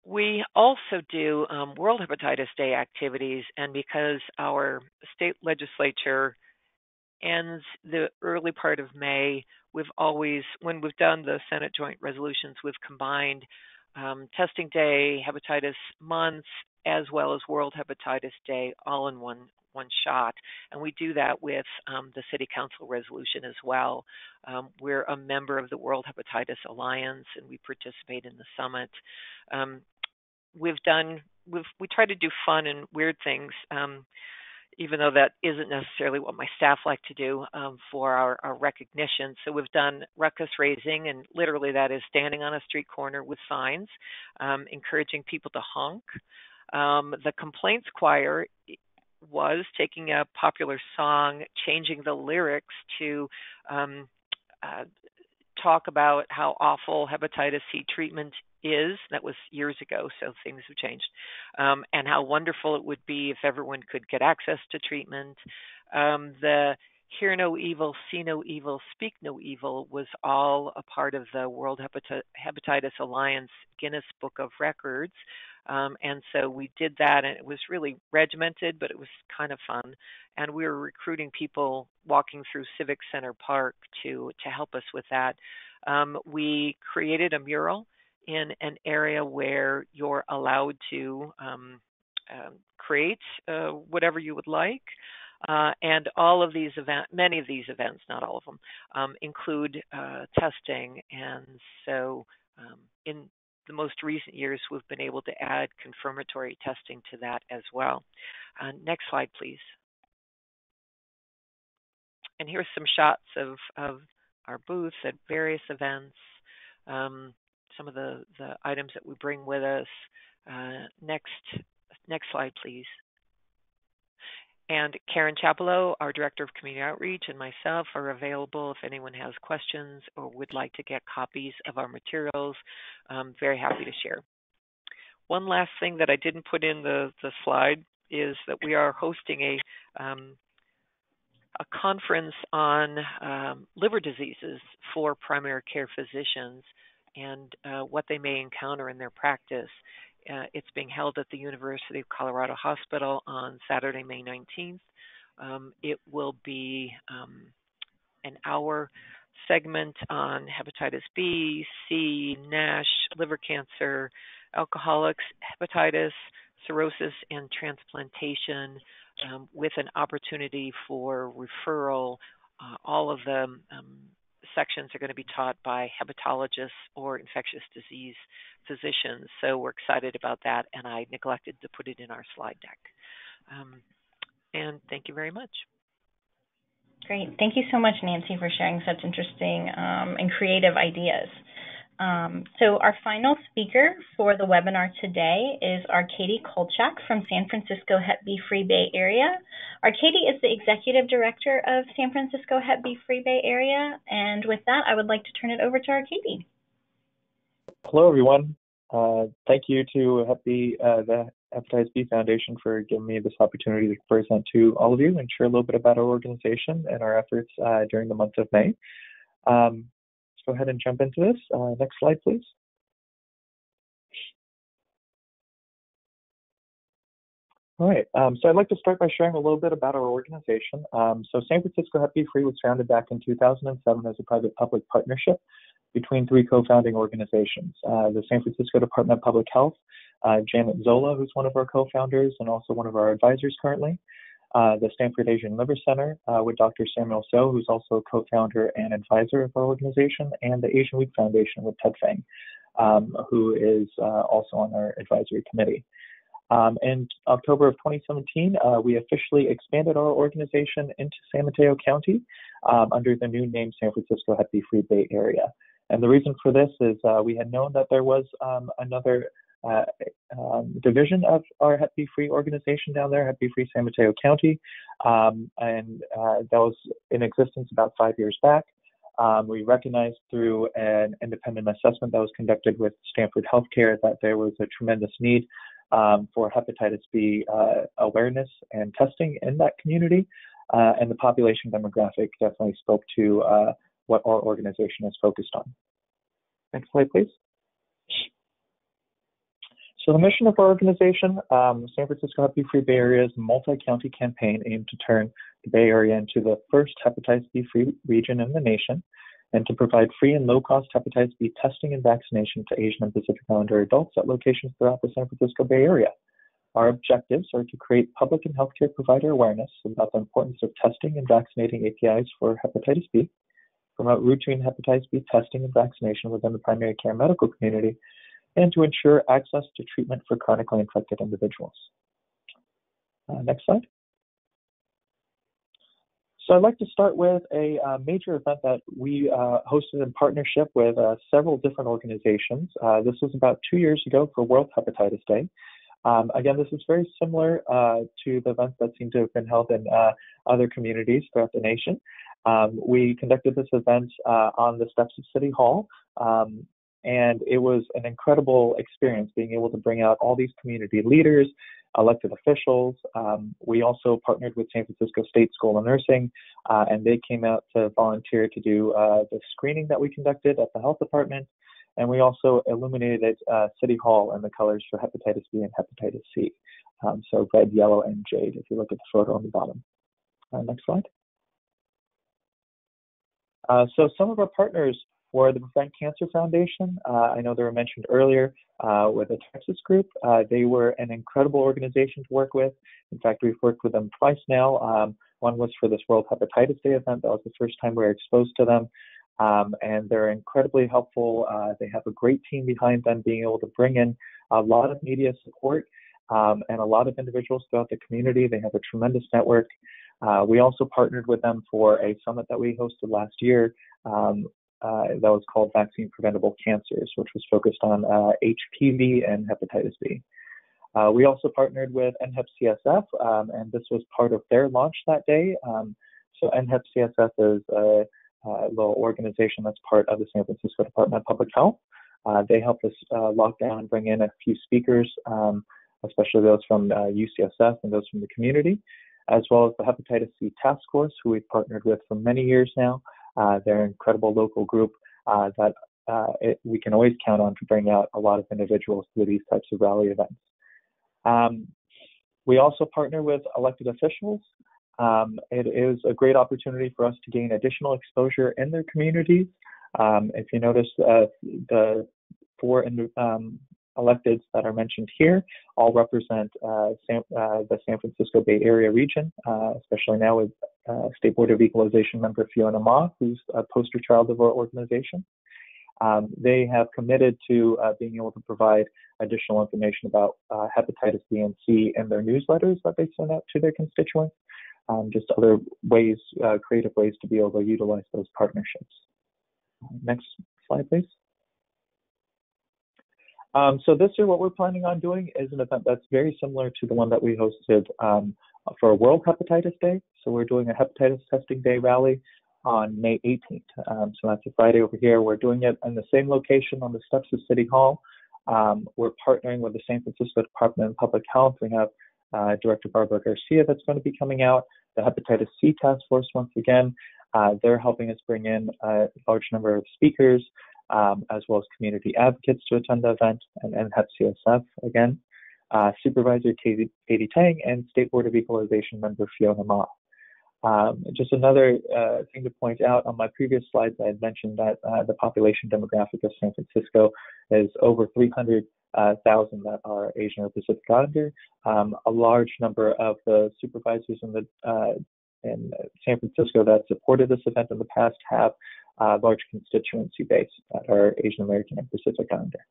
We also do World Hepatitis Day activities, and because our state legislature ends the early part of May, we've always, when we've done the Senate joint resolutions, we've combined Testing Day, Hepatitis Month, as well as World Hepatitis Day all in one shot. And we do that with the City Council resolution as well. We're a member of the World Hepatitis Alliance, and we participate in the summit. We try to do fun and weird things, even though that isn't necessarily what my staff like to do for our recognition. So we've done ruckus raising, and literally that is standing on a street corner with signs, encouraging people to honk. The complaints choir was taking a popular song, changing the lyrics to talk about how awful hepatitis C treatment is. That was years ago, so things have changed. And how wonderful it would be if everyone could get access to treatment. The Hear No Evil, See No Evil, Speak No Evil was all a part of the World Hepatitis Alliance Guinness Book of Records. And so we did that, and it was really regimented, but it was kind of fun. And we were recruiting people walking through Civic Center Park to help us with that. We created a mural in an area where you're allowed to create whatever you would like. And all of these events, many of these events, not all of them, include testing. And so in the most recent years, we've been able to add confirmatory testing to that as well. Next slide, please. And here's some shots of our booths at various events, some of the items that we bring with us. Next slide, please. And Karen Chapello, our Director of Community Outreach, and myself are available if anyone has questions or would like to get copies of our materials. I'm very happy to share. One last thing that I didn't put in the slide is that we are hosting a conference on liver diseases for primary care physicians and what they may encounter in their practice. It's being held at the University of Colorado Hospital on Saturday, May 19th. It will be an hour segment on hepatitis B, C, NASH, liver cancer, alcoholics, hepatitis, cirrhosis, and transplantation, with an opportunity for referral. All of the sections are going to be taught by hepatologists or infectious disease physicians. So we're excited about that, and I neglected to put it in our slide deck. And thank you very much. Great. Thank you so much, Nancy, for sharing such interesting and creative ideas. So our final speaker for the webinar today is Katie Kolchak from San Francisco Hep B Free Bay Area. Katie is the Executive Director of San Francisco Hep B Free Bay Area. And with that, I would like to turn it over to Katie. Hello, everyone. Thank you to the Hepatitis B Foundation for giving me this opportunity to present to all of you and share a little bit about our organization and our efforts during the month of May. Let's go ahead and jump into this. Next slide, please. All right, so I'd like to start by sharing a little bit about our organization. So San Francisco Hep B Free was founded back in 2007 as a private-public partnership between three co-founding organizations, the San Francisco Department of Public Health, Janet Zola, who's one of our co-founders and also one of our advisors currently, the Stanford Asian Liver Center with Dr. Samuel So, who's also a co-founder and advisor of our organization, and the Asian Week Foundation with Ted Fang, who is also on our advisory committee. In October of 2017, we officially expanded our organization into San Mateo County under the new name San Francisco Hep B Free Bay Area. And the reason for this is we had known that there was another division of our Hep B Free organization down there, Hep B Free San Mateo County, and that was in existence about 5 years back. We recognized through an independent assessment that was conducted with Stanford Healthcare that there was a tremendous need for hepatitis B awareness and testing in that community, and the population demographic definitely spoke to what our organization is focused on. Next slide, please. So the mission of our organization, San Francisco Hep B Free Bay Area, is a multi-county campaign aimed to turn the Bay Area into the first hepatitis B free region in the nation, and to provide free and low-cost hepatitis B testing and vaccination to Asian and Pacific Islander adults at locations throughout the San Francisco Bay Area. Our objectives are to create public and healthcare provider awareness about the importance of testing and vaccinating APIs for hepatitis B, promote routine hepatitis B testing and vaccination within the primary care medical community, and to ensure access to treatment for chronically infected individuals. Next slide. So I'd like to start with a major event that we hosted in partnership with several different organizations. This was about 2 years ago for World Hepatitis Day. Again, this is very similar to the events that seem to have been held in other communities throughout the nation. We conducted this event on the steps of City Hall, and it was an incredible experience being able to bring out all these community leaders, elected officials. We also partnered with San Francisco State School of Nursing, and they came out to volunteer to do the screening that we conducted at the health department. And we also illuminated City Hall in the colors for hepatitis B and hepatitis C. So red, yellow, and jade, if you look at the photo on the bottom. Next slide. So some of our partners were the Prevent Cancer Foundation. I know they were mentioned earlier with the Texas group. They were an incredible organization to work with. In fact, we've worked with them twice now. One was for this World Hepatitis Day event. That was the first time we were exposed to them. And they're incredibly helpful. They have a great team behind them, being able to bring in a lot of media support and a lot of individuals throughout the community. They have a tremendous network. We also partnered with them for a summit that we hosted last year that was called Vaccine Preventable Cancers, which was focused on HPV and hepatitis B. We also partnered with NHEP-CSF, and this was part of their launch that day. So NHEP-CSF is a little organization that's part of the San Francisco Department of Public Health. They helped us lock down and bring in a few speakers, especially those from UCSF and those from the community, as well as the Hepatitis C Task Force, who we've partnered with for many years now. They're an incredible local group that we can always count on to bring out a lot of individuals through these types of rally events. We also partner with elected officials. It is a great opportunity for us to gain additional exposure in their communities. If you notice, the four electeds that are mentioned here all represent the San Francisco Bay Area region, especially now with State Board of Equalization member Fiona Ma, who's a poster child of our organization. They have committed to being able to provide additional information about hepatitis B and C in their newsletters that they send out to their constituents. Just other ways, creative ways to be able to utilize those partnerships. Next slide, please. So this year, what we're planning on doing is an event that's very similar to the one that we hosted for World Hepatitis Day. So we're doing a hepatitis testing day rally on May 18th. So that's a Friday over here. We're doing it in the same location on the steps of City Hall. We're partnering with the San Francisco Department of Public Health. We have Director Barbara Garcia that's going to be coming out. The Hepatitis C Task Force, once again, they're helping us bring in a large number of speakers, as well as community advocates to attend the event, and NHEP-CSF again. Supervisor Katie Tang, and State Board of Equalization member Fiona Ma. Just another thing to point out, on my previous slides, I had mentioned that the population demographic of San Francisco is over 300,000 that are Asian or Pacific Islander. A large number of the supervisors in San Francisco that supported this event in the past have a large constituency base that are Asian American and Pacific Islander.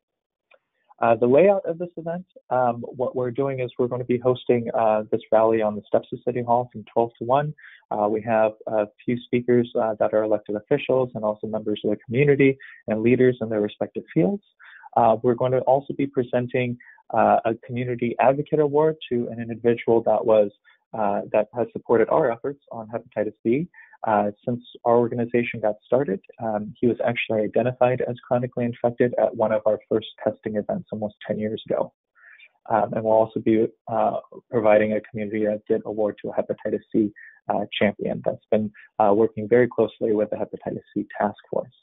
The layout of this event, what we're doing is we're going to be hosting this rally on the steps of City Hall from 12 to 1. We have a few speakers that are elected officials and also members of the community and leaders in their respective fields. We're going to also be presenting a Community Advocate Award to an individual that has supported our efforts on hepatitis B. Since our organization got started, he was actually identified as chronically infected at one of our first testing events almost 10 years ago. And we'll also be providing a Community Advocate Award to a hepatitis C champion that's been working very closely with the hepatitis C task force.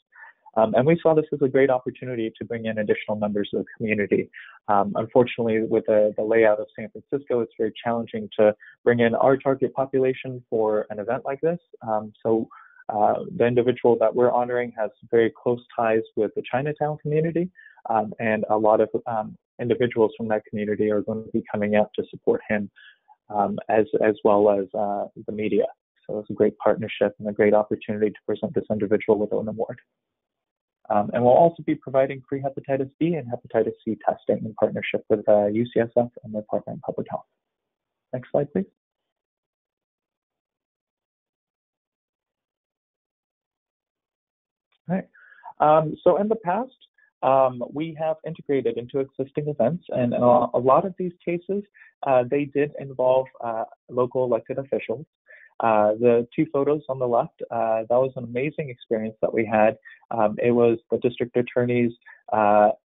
And we saw this as a great opportunity to bring in additional members of the community. Unfortunately, with the layout of San Francisco, it's very challenging to bring in our target population for an event like this. So the individual that we're honoring has very close ties with the Chinatown community, and a lot of individuals from that community are going to be coming out to support him, as well as the media. So it's a great partnership and a great opportunity to present this individual with an award. And we'll also be providing free hepatitis B and hepatitis C testing in partnership with UCSF and the Department of Public Health. Next slide, please. All right. So in the past, we have integrated into existing events, and a lot of these cases, they did involve local elected officials. The two photos on the left, that was an amazing experience that we had. It was the district attorney's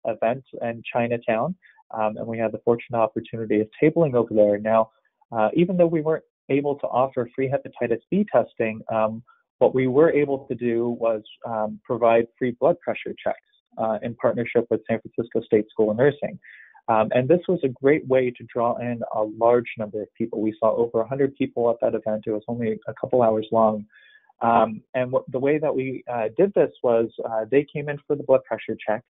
event in Chinatown, and we had the fortunate opportunity of tabling over there. Now, even though we weren't able to offer free hepatitis B testing, what we were able to do was provide free blood pressure checks in partnership with San Francisco State School of Nursing. And this was a great way to draw in a large number of people. We saw over 100 people at that event. It was only a couple hours long. And the way that we did this was they came in for the blood pressure check.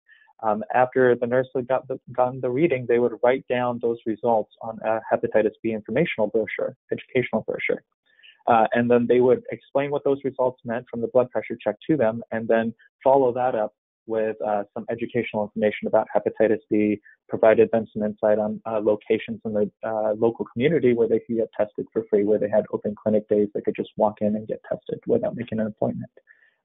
After the nurse had gotten the reading, they would write down those results on a hepatitis B informational brochure, educational brochure. And then they would explain what those results meant from the blood pressure check to them, and then follow that up with some educational information about hepatitis B, provided them some insight on locations in the local community where they could get tested for free, where they had open clinic days they could just walk in and get tested without making an appointment.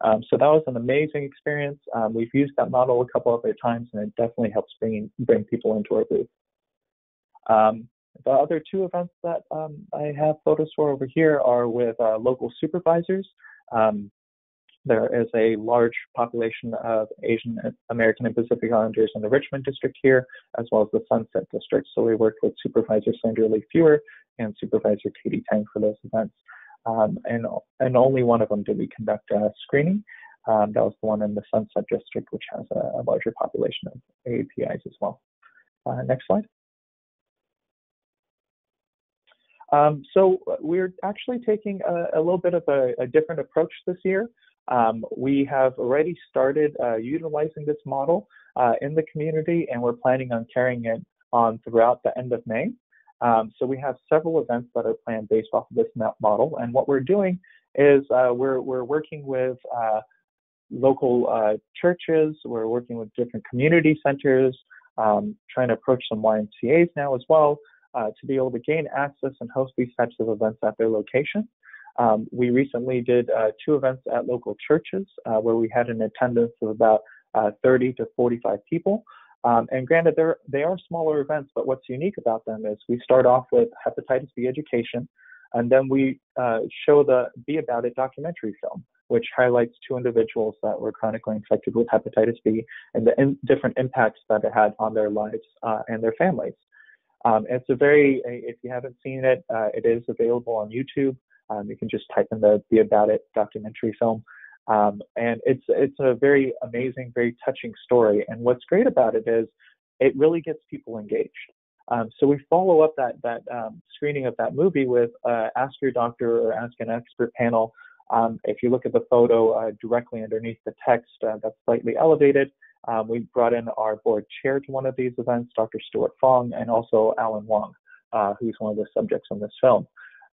So that was an amazing experience. We've used that model a couple other times, and it definitely helps bring people into our booth. The other two events that I have photos for over here are with local supervisors. There is a large population of Asian American and Pacific Islanders in the Richmond district here, as well as the Sunset district. So we worked with Supervisor Sandra Lee Fewer and Supervisor Katie Tang for those events. And only one of them did we conduct a screening. That was the one in the Sunset district, which has a larger population of AAPIs as well. Next slide. So we're actually taking a little bit of a different approach this year. We have already started utilizing this model in the community, and we're planning on carrying it on throughout the end of May. So we have several events that are planned based off of this model, and what we're doing is we're working with local churches, we're working with different community centers, trying to approach some YMCAs now as well, to be able to gain access and host these types of events at their location. We recently did 2 events at local churches where we had an attendance of about 30 to 45 people. And granted, they are smaller events, but what's unique about them is we start off with hepatitis B education, and then we show the Be About It documentary film, which highlights 2 individuals that were chronically infected with hepatitis B and the different impacts that it had on their lives and their families. It's a very, if you haven't seen it, it is available on YouTube. You can just type in the Be About It documentary film. And it's a very amazing, very touching story. And what's great about it is it really gets people engaged. So we follow up that screening of that movie with Ask Your Doctor or Ask an Expert panel. If you look at the photo directly underneath the text that's slightly elevated, we brought in our board chair to one of these events, Dr. Stuart Fong, and also Alan Wang, who's one of the subjects in this film.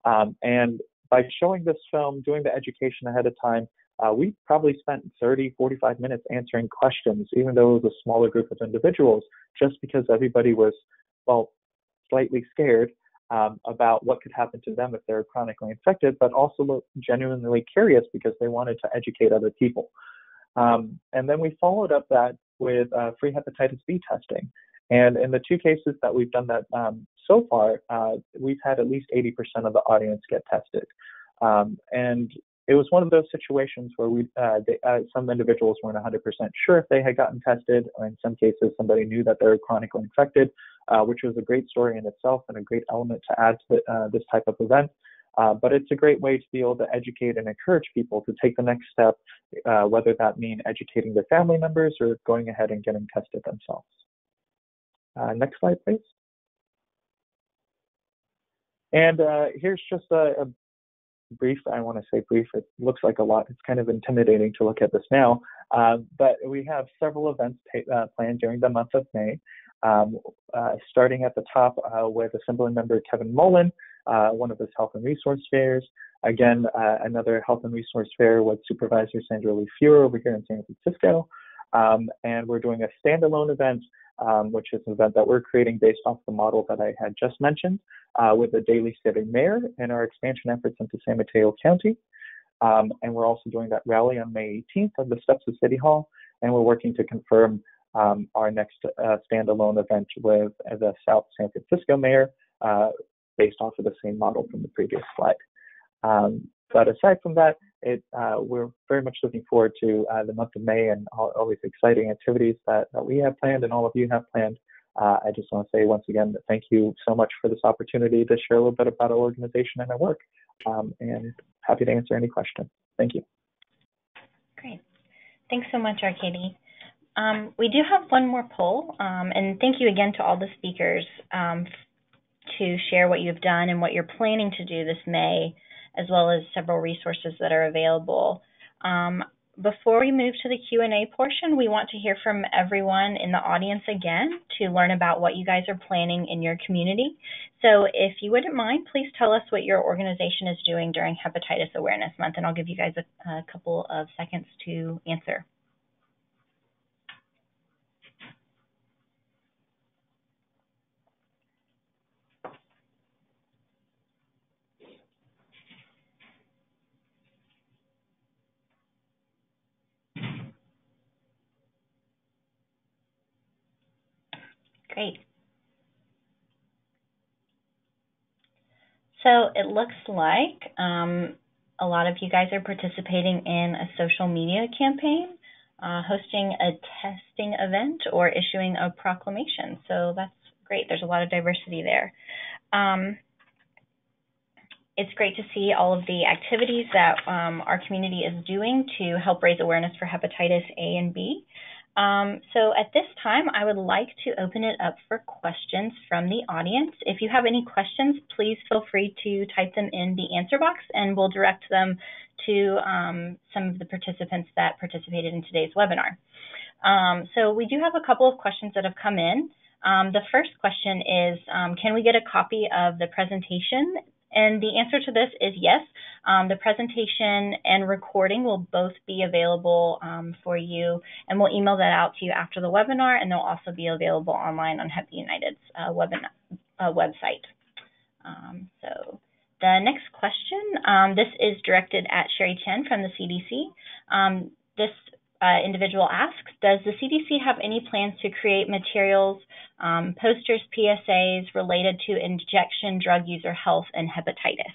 And by showing this film, doing the education ahead of time, we probably spent 30, 45 minutes answering questions, even though it was a smaller group of individuals, just because everybody was, well, slightly scared about what could happen to them if they're chronically infected, but also genuinely curious because they wanted to educate other people. And then we followed up that with free hepatitis B testing. And in the 2 cases that we've done that so far, we've had at least 80% of the audience get tested. And it was one of those situations where some individuals weren't 100% sure if they had gotten tested. Or in some cases, somebody knew that they were chronically infected, which was a great story in itself and a great element to add to this type of event. But it's a great way to be able to educate and encourage people to take the next step, whether that mean educating their family members or going ahead and getting tested themselves. Next slide, please. And here's just a brief, I want to say brief, it looks like a lot. It's kind of intimidating to look at this now, but we have several events planned during the month of May, starting at the top with Assembly Member Kevin Mullen, one of his health and resource fairs. Again, another health and resource fair with Supervisor Sandra Lee Fuhrer over here in San Francisco. And we're doing a standalone event, which is an event that we're creating based off the model that I had just mentioned, with the Daily City Mayor and our expansion efforts into San Mateo County. And we're also doing that rally on May 18th at the steps of City Hall. And we're working to confirm our next standalone event with the South San Francisco Mayor, based off of the same model from the previous slide. But aside from that, we're very much looking forward to the month of May and all these exciting activities that we have planned and all of you have planned. I just want to say once again that thank you so much for this opportunity to share a little bit about our organization and our work, and happy to answer any questions. Thank you. Great. Thanks so much, Arkady. We do have one more poll, and thank you again to all the speakers to share what you've done and what you're planning to do this May, as well as several resources that are available. Before we move to the Q&A portion, we want to hear from everyone in the audience again to learn about what you guys are planning in your community. So if you wouldn't mind, please tell us what your organization is doing during Hepatitis Awareness Month, and I'll give you guys a couple of seconds to answer. Great. So it looks like a lot of you guys are participating in a social media campaign, hosting a testing event, or issuing a proclamation. So that's great. There's a lot of diversity there. It's great to see all of the activities that our community is doing to help raise awareness for hepatitis A and B. So at this time, I would like to open it up for questions from the audience. If you have any questions, please feel free to type them in the answer box, and we'll direct them to some of the participants that participated in today's webinar. So we do have a couple of questions that have come in. The first question is, can we get a copy of the presentation? And the answer to this is yes. The presentation and recording will both be available for you, and we'll email that out to you after the webinar, and they'll also be available online on Hep B United's website. So the next question, this is directed at Sherry Chen from the CDC. This individual asks, does the CDC have any plans to create materials, posters, PSAs related to injection drug user health and hepatitis?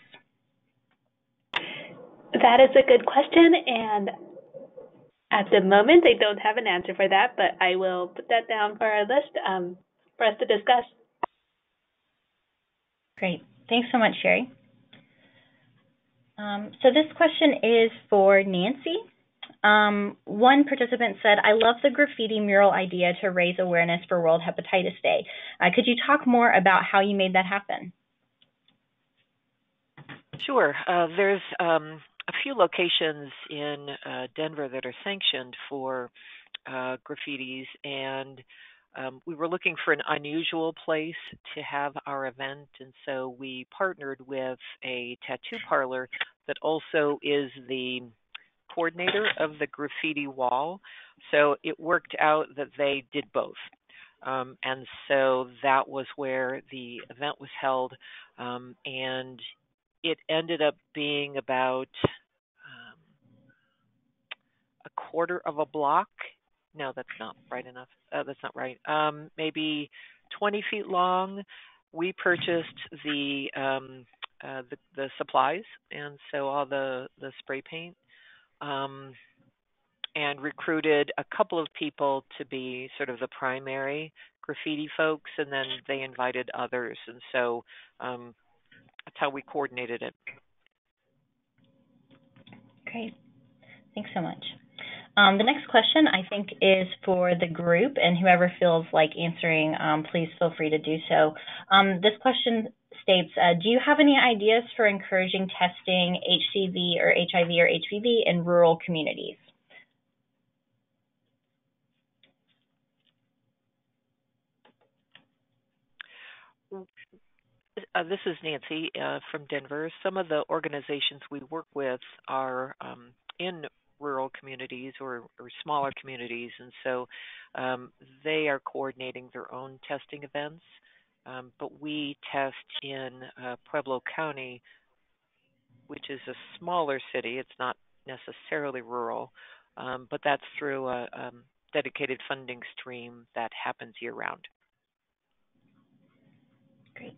That is a good question, and at the moment I don't have an answer for that, but I will put that down for our list for us to discuss. Great. Thanks so much, Sherry. So this question is for Nancy. One participant said, I love the graffiti mural idea to raise awareness for World Hepatitis Day. Could you talk more about how you made that happen? Sure. There's a few locations in Denver that are sanctioned for graffitis, and we were looking for an unusual place to have our event, and so we partnered with a tattoo parlor that also is the coordinator of the graffiti wall. So it worked out that they did both. And so that was where the event was held. And it ended up being about a quarter of a block. No, that's not right enough. That's not right. Maybe 20 feet long. We purchased the supplies, and so all the spray paint, and recruited a couple of people to be sort of the primary graffiti folks, and then they invited others, and so that's how we coordinated it. Great. Thanks so much. The next question, I think, is for the group, and whoever feels like answering, please feel free to do so. This question states, do you have any ideas for encouraging testing HCV or HIV or HPV in rural communities? This is Nancy from Denver. Some of the organizations we work with are in rural communities or smaller communities, and so they are coordinating their own testing events. But we test in Pueblo County, which is a smaller city. It's not necessarily rural, but that's through a dedicated funding stream that happens year-round. Great.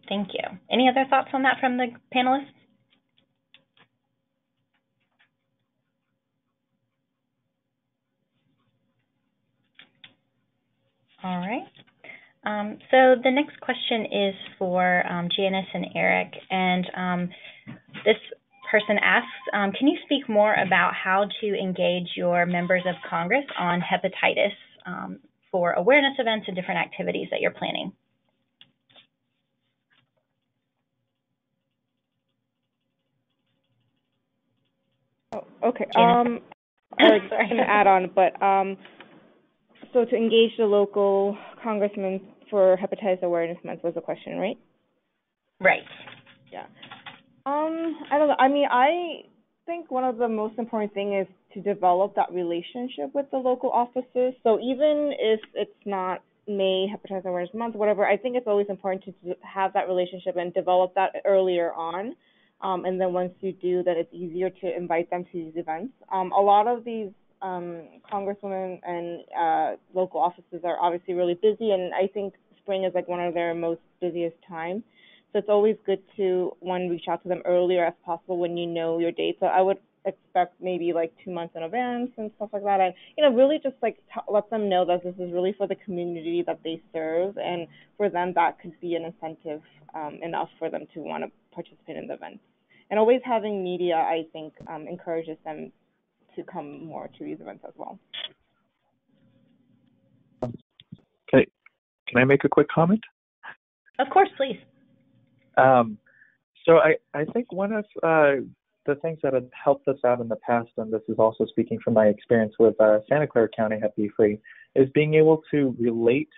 Thank you. Any other thoughts on that from the panelists? All right. So the next question is for Janice and Eric, and this person asks, can you speak more about how to engage your members of Congress on hepatitis for awareness events and different activities that you're planning? Oh, okay. Sorry. An add-on, but so to engage the local congressmen for Hepatitis Awareness Month was the question, right? Right. Yeah. I don't know. I mean, I think one of the most important things is to develop that relationship with the local offices. So even if it's not May Hepatitis Awareness Month, whatever, I think it's always important to have that relationship and develop that earlier on. And then once you do, then it's easier to invite them to these events. A lot of these congresswomen and local offices are obviously really busy, and I think spring is like one of their most busiest times. So it's always good to, one, reach out to them earlier as possible when you know your date. So I would expect maybe like 2 months in advance and stuff like that. And, you know, really just like let them know that this is really for the community that they serve. And for them, that could be an incentive enough for them to want to participate in the event. And always having media, I think, encourages them to come more to these events as well. Okay. Can I make a quick comment? Of course, please. So I think one of the things that have helped us out in the past, and this is also speaking from my experience with Santa Clara County Hep B Free, is being able to relate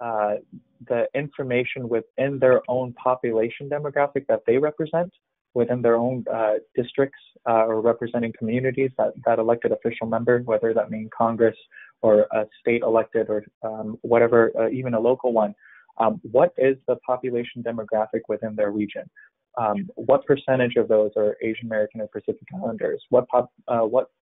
the information within their own population demographic that they represent within their own districts or representing communities, that elected official member, whether that means Congress or a state elected or whatever, even a local one. What is the population demographic within their region? What percentage of those are Asian American or Pacific Islanders? What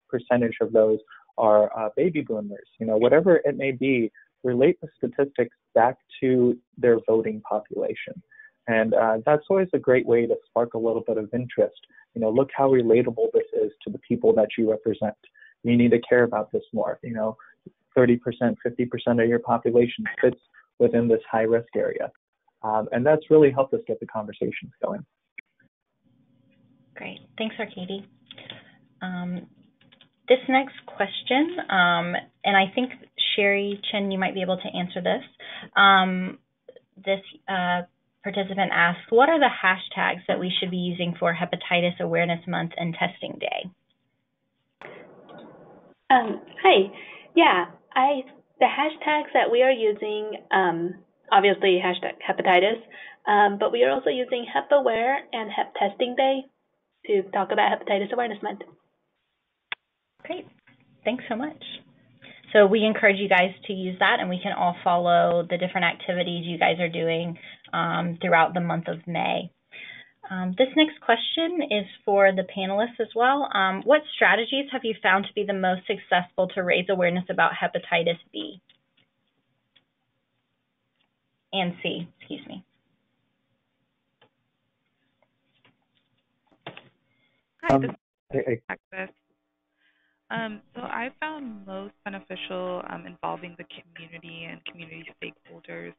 percentage of those are baby boomers? You know, whatever it may be, relate the statistics back to their voting population. And that's always a great way to spark a little bit of interest. You know, look how relatable this is to the people that you represent. You need to care about this more. You know, 30%, 50% of your population fits within this high-risk area. And that's really helped us get the conversations going. Great. Thanks, Arkady. This next question, and I think Sherry Chen, you might be able to answer this. This participant asks, what are the hashtags that we should be using for Hepatitis Awareness Month and Testing Day? Hi. Yeah, the hashtags that we are using, obviously hashtag hepatitis, but we are also using Hep Aware and Hep Testing Day to talk about Hepatitis Awareness Month. Great. Thanks so much. So we encourage you guys to use that, and we can all follow the different activities you guys are doing throughout the month of May. This next question is for the panelists as well. What strategies have you found to be the most successful to raise awareness about hepatitis B and C, excuse me? Hi, this is Alexis. So I found most beneficial involving the community and community stakeholders.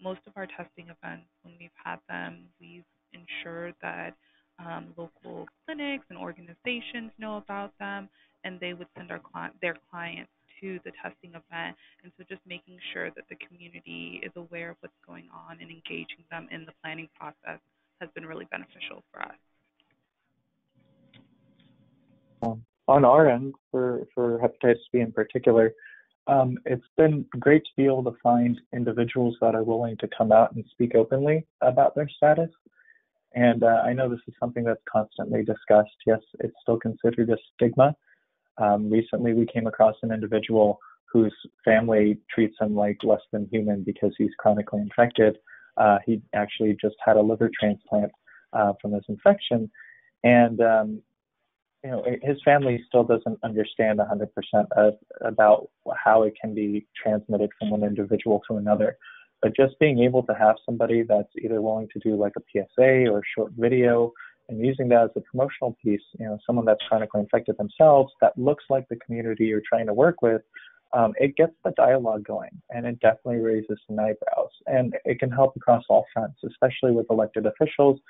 Most of our testing events, when we've had them, we've ensured that local clinics and organizations know about them, and they would send their clients to the testing event. And so just making sure that the community is aware of what's going on and engaging them in the planning process has been really beneficial for us. On our end, for hepatitis B in particular, it's been great to be able to find individuals that are willing to come out and speak openly about their status. And I know this is something that's constantly discussed. Yes, it's still considered a stigma. Recently, we came across an individual whose family treats him like less than human because he's chronically infected. He actually just had a liver transplant from his infection. And his family still doesn't understand 100% about how it can be transmitted from one individual to another. But just being able to have somebody that's either willing to do like a PSA or a short video and using that as a promotional piece, someone that's chronically infected themselves that looks like the community you're trying to work with, it gets the dialogue going, and it definitely raises some eyebrows. And it can help across all fronts, especially with elected officials,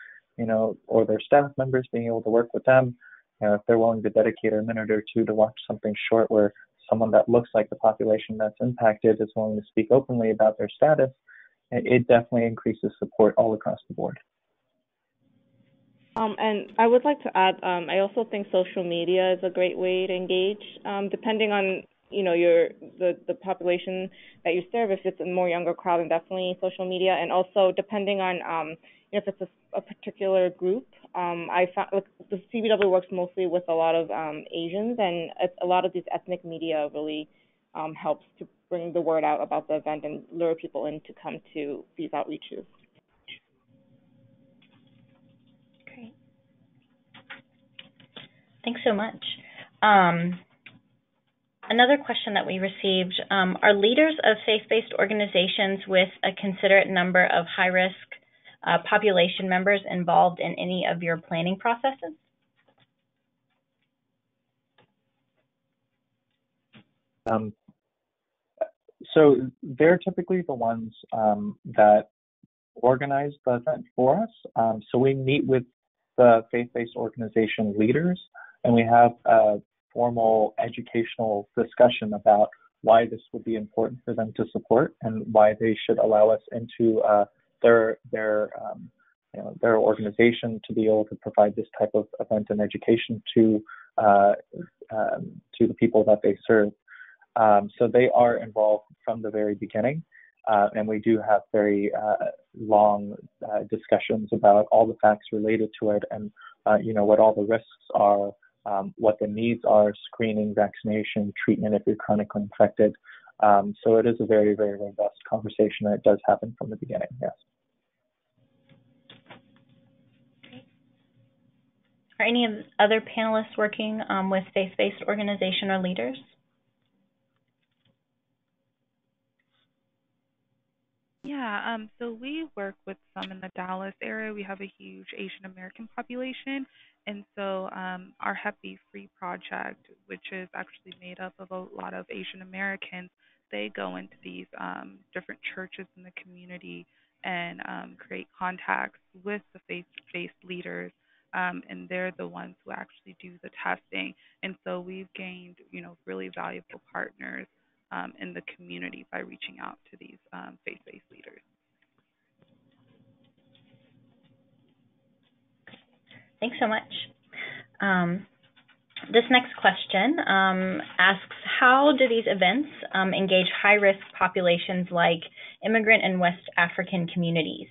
or their staff members, being able to work with them. If they're willing to dedicate a minute or two to watch something short where someone that looks like the population that's impacted is willing to speak openly about their status, it definitely increases support all across the board. And I would like to add, I also think social media is a great way to engage, depending on the population that you serve. If it's a more younger crowd, then definitely social media, and also depending on if it's a particular group. I found the CBW works mostly with a lot of Asians, and a lot of these ethnic media really helps to bring the word out about the event and lure people in to come to these outreaches. Great. Thanks so much. Another question that we received, are leaders of faith-based organizations with a considerate number of high-risk population members involved in any of your planning processes? So they're typically the ones that organize the event for us. So we meet with the faith-based organization leaders, and we have a formal educational discussion about why this would be important for them to support and why they should allow us into their organization to be able to provide this type of event and education to the people that they serve. So they are involved from the very beginning, and we do have very long discussions about all the facts related to it, and what all the risks are, what the needs are: screening, vaccination, treatment if you're chronically infected. So it is a very, very robust conversation, and it does happen from the beginning. Yes. Are any of the other panelists working with faith-based organization or leaders? Yeah, so we work with some in the Dallas area. We have a huge Asian American population, and so our Hep B Free project, which is actually made up of a lot of Asian Americans, they go into these different churches in the community and create contacts with the faith-based leaders and they're the ones who actually do the testing. And so we've gained, really valuable partners in the community by reaching out to these faith-based leaders. Thanks so much. This next question asks, how do these events engage high-risk populations like immigrant and West African communities?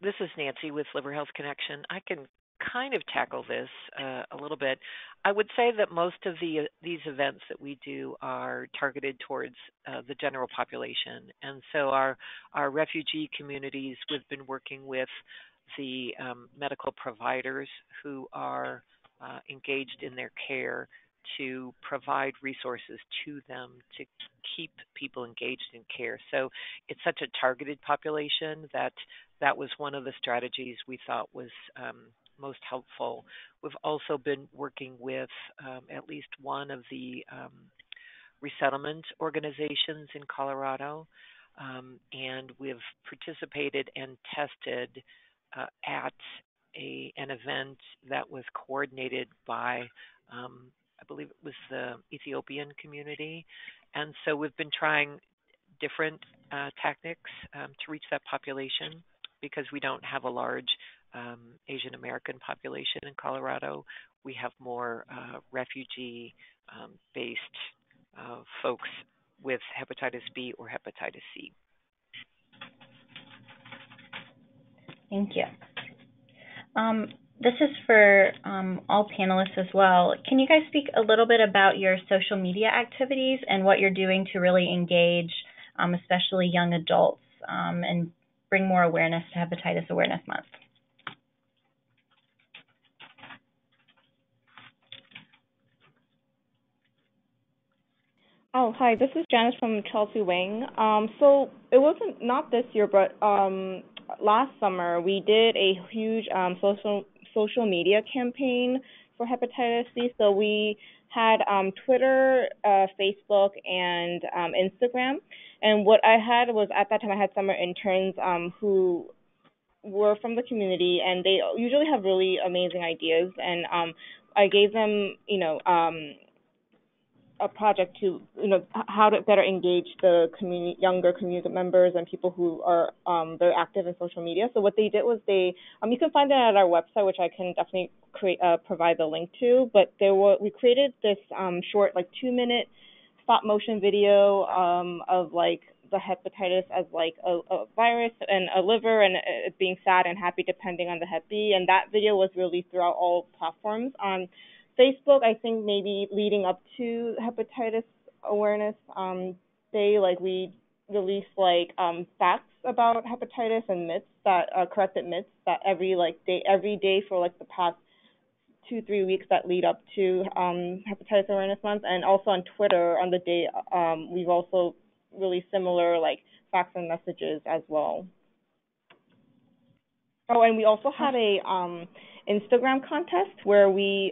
This is Nancy with Liver Health Connection. I can kind of tackle this a little bit. I would say that most of these events that we do are targeted towards the general population. And so our refugee communities, we've been working with the medical providers who are engaged in their care to provide resources to them to keep people engaged in care. So it's such a targeted population that was one of the strategies we thought was most helpful. We've also been working with at least one of the resettlement organizations in Colorado, and we've participated and tested at an event that was coordinated by I believe it was the Ethiopian community. And so we've been trying different tactics to reach that population because we don't have a large Asian American population in Colorado. We have more refugee-based folks with hepatitis B or hepatitis C. Thank you. This is for all panelists as well. Can you guys speak a little bit about your social media activities and what you're doing to really engage, especially young adults, and bring more awareness to Hepatitis Awareness Month? Oh, hi, this is Janice from Chelsea Wang. So it wasn't not this year, but last summer we did a huge social media campaign for hepatitis C. So we had Twitter, Facebook, and Instagram. And what I had was, at that time, I had summer interns who were from the community, and they usually have really amazing ideas. And I gave them, a project to, how to better engage the younger community members and people who are very active in social media. So what they did was you can find that at our website, which I can definitely provide the link to. But we created this short, 2-minute stop motion video of the hepatitis as a virus and a liver, and it being sad and happy depending on the Hep B. And that video was released throughout all platforms. On Facebook, I think maybe leading up to Hepatitis Awareness Day, we released facts about hepatitis and myths that corrected myths that every day for the past 2-3 weeks that lead up to Hepatitis Awareness Month. And also on Twitter on the day, we've also released similar facts and messages as well. Oh, and we also had a Instagram contest where we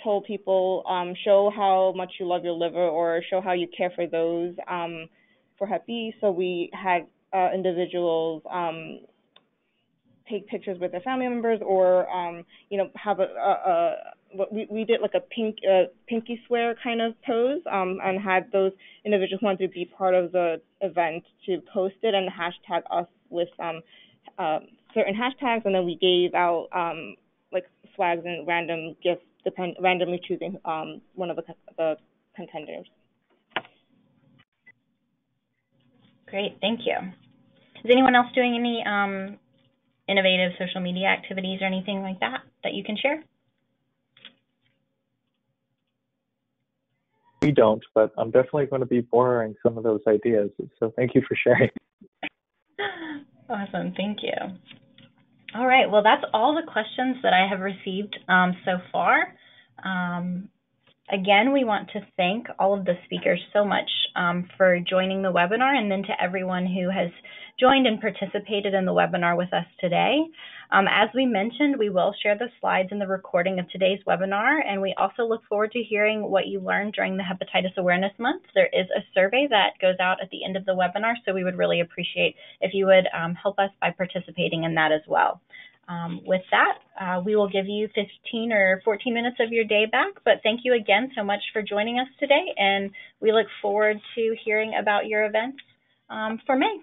told people show how much you love your liver or show how you care for those for Hep B. So we had individuals take pictures with their family members, or have we did a pinky swear kind of pose, and had those individuals who wanted to be part of the event to post it and hashtag us with certain hashtags, and then we gave out swags and random gifts, randomly choosing one of the contenders. Great, thank you. Is anyone else doing any innovative social media activities or anything like that you can share? We don't, but I'm definitely going to be borrowing some of those ideas. So thank you for sharing. Awesome, thank you. All right, well, that's all the questions that I have received so far. Again, we want to thank all of the speakers so much for joining the webinar, and then to everyone who has joined and participated in the webinar with us today. As we mentioned, we will share the slides and the recording of today's webinar, and we also look forward to hearing what you learned during the Hepatitis Awareness Month. There is a survey that goes out at the end of the webinar, so we would really appreciate if you would help us by participating in that as well. With that, we will give you 15 or 14 minutes of your day back, but thank you again so much for joining us today, and we look forward to hearing about your events for May.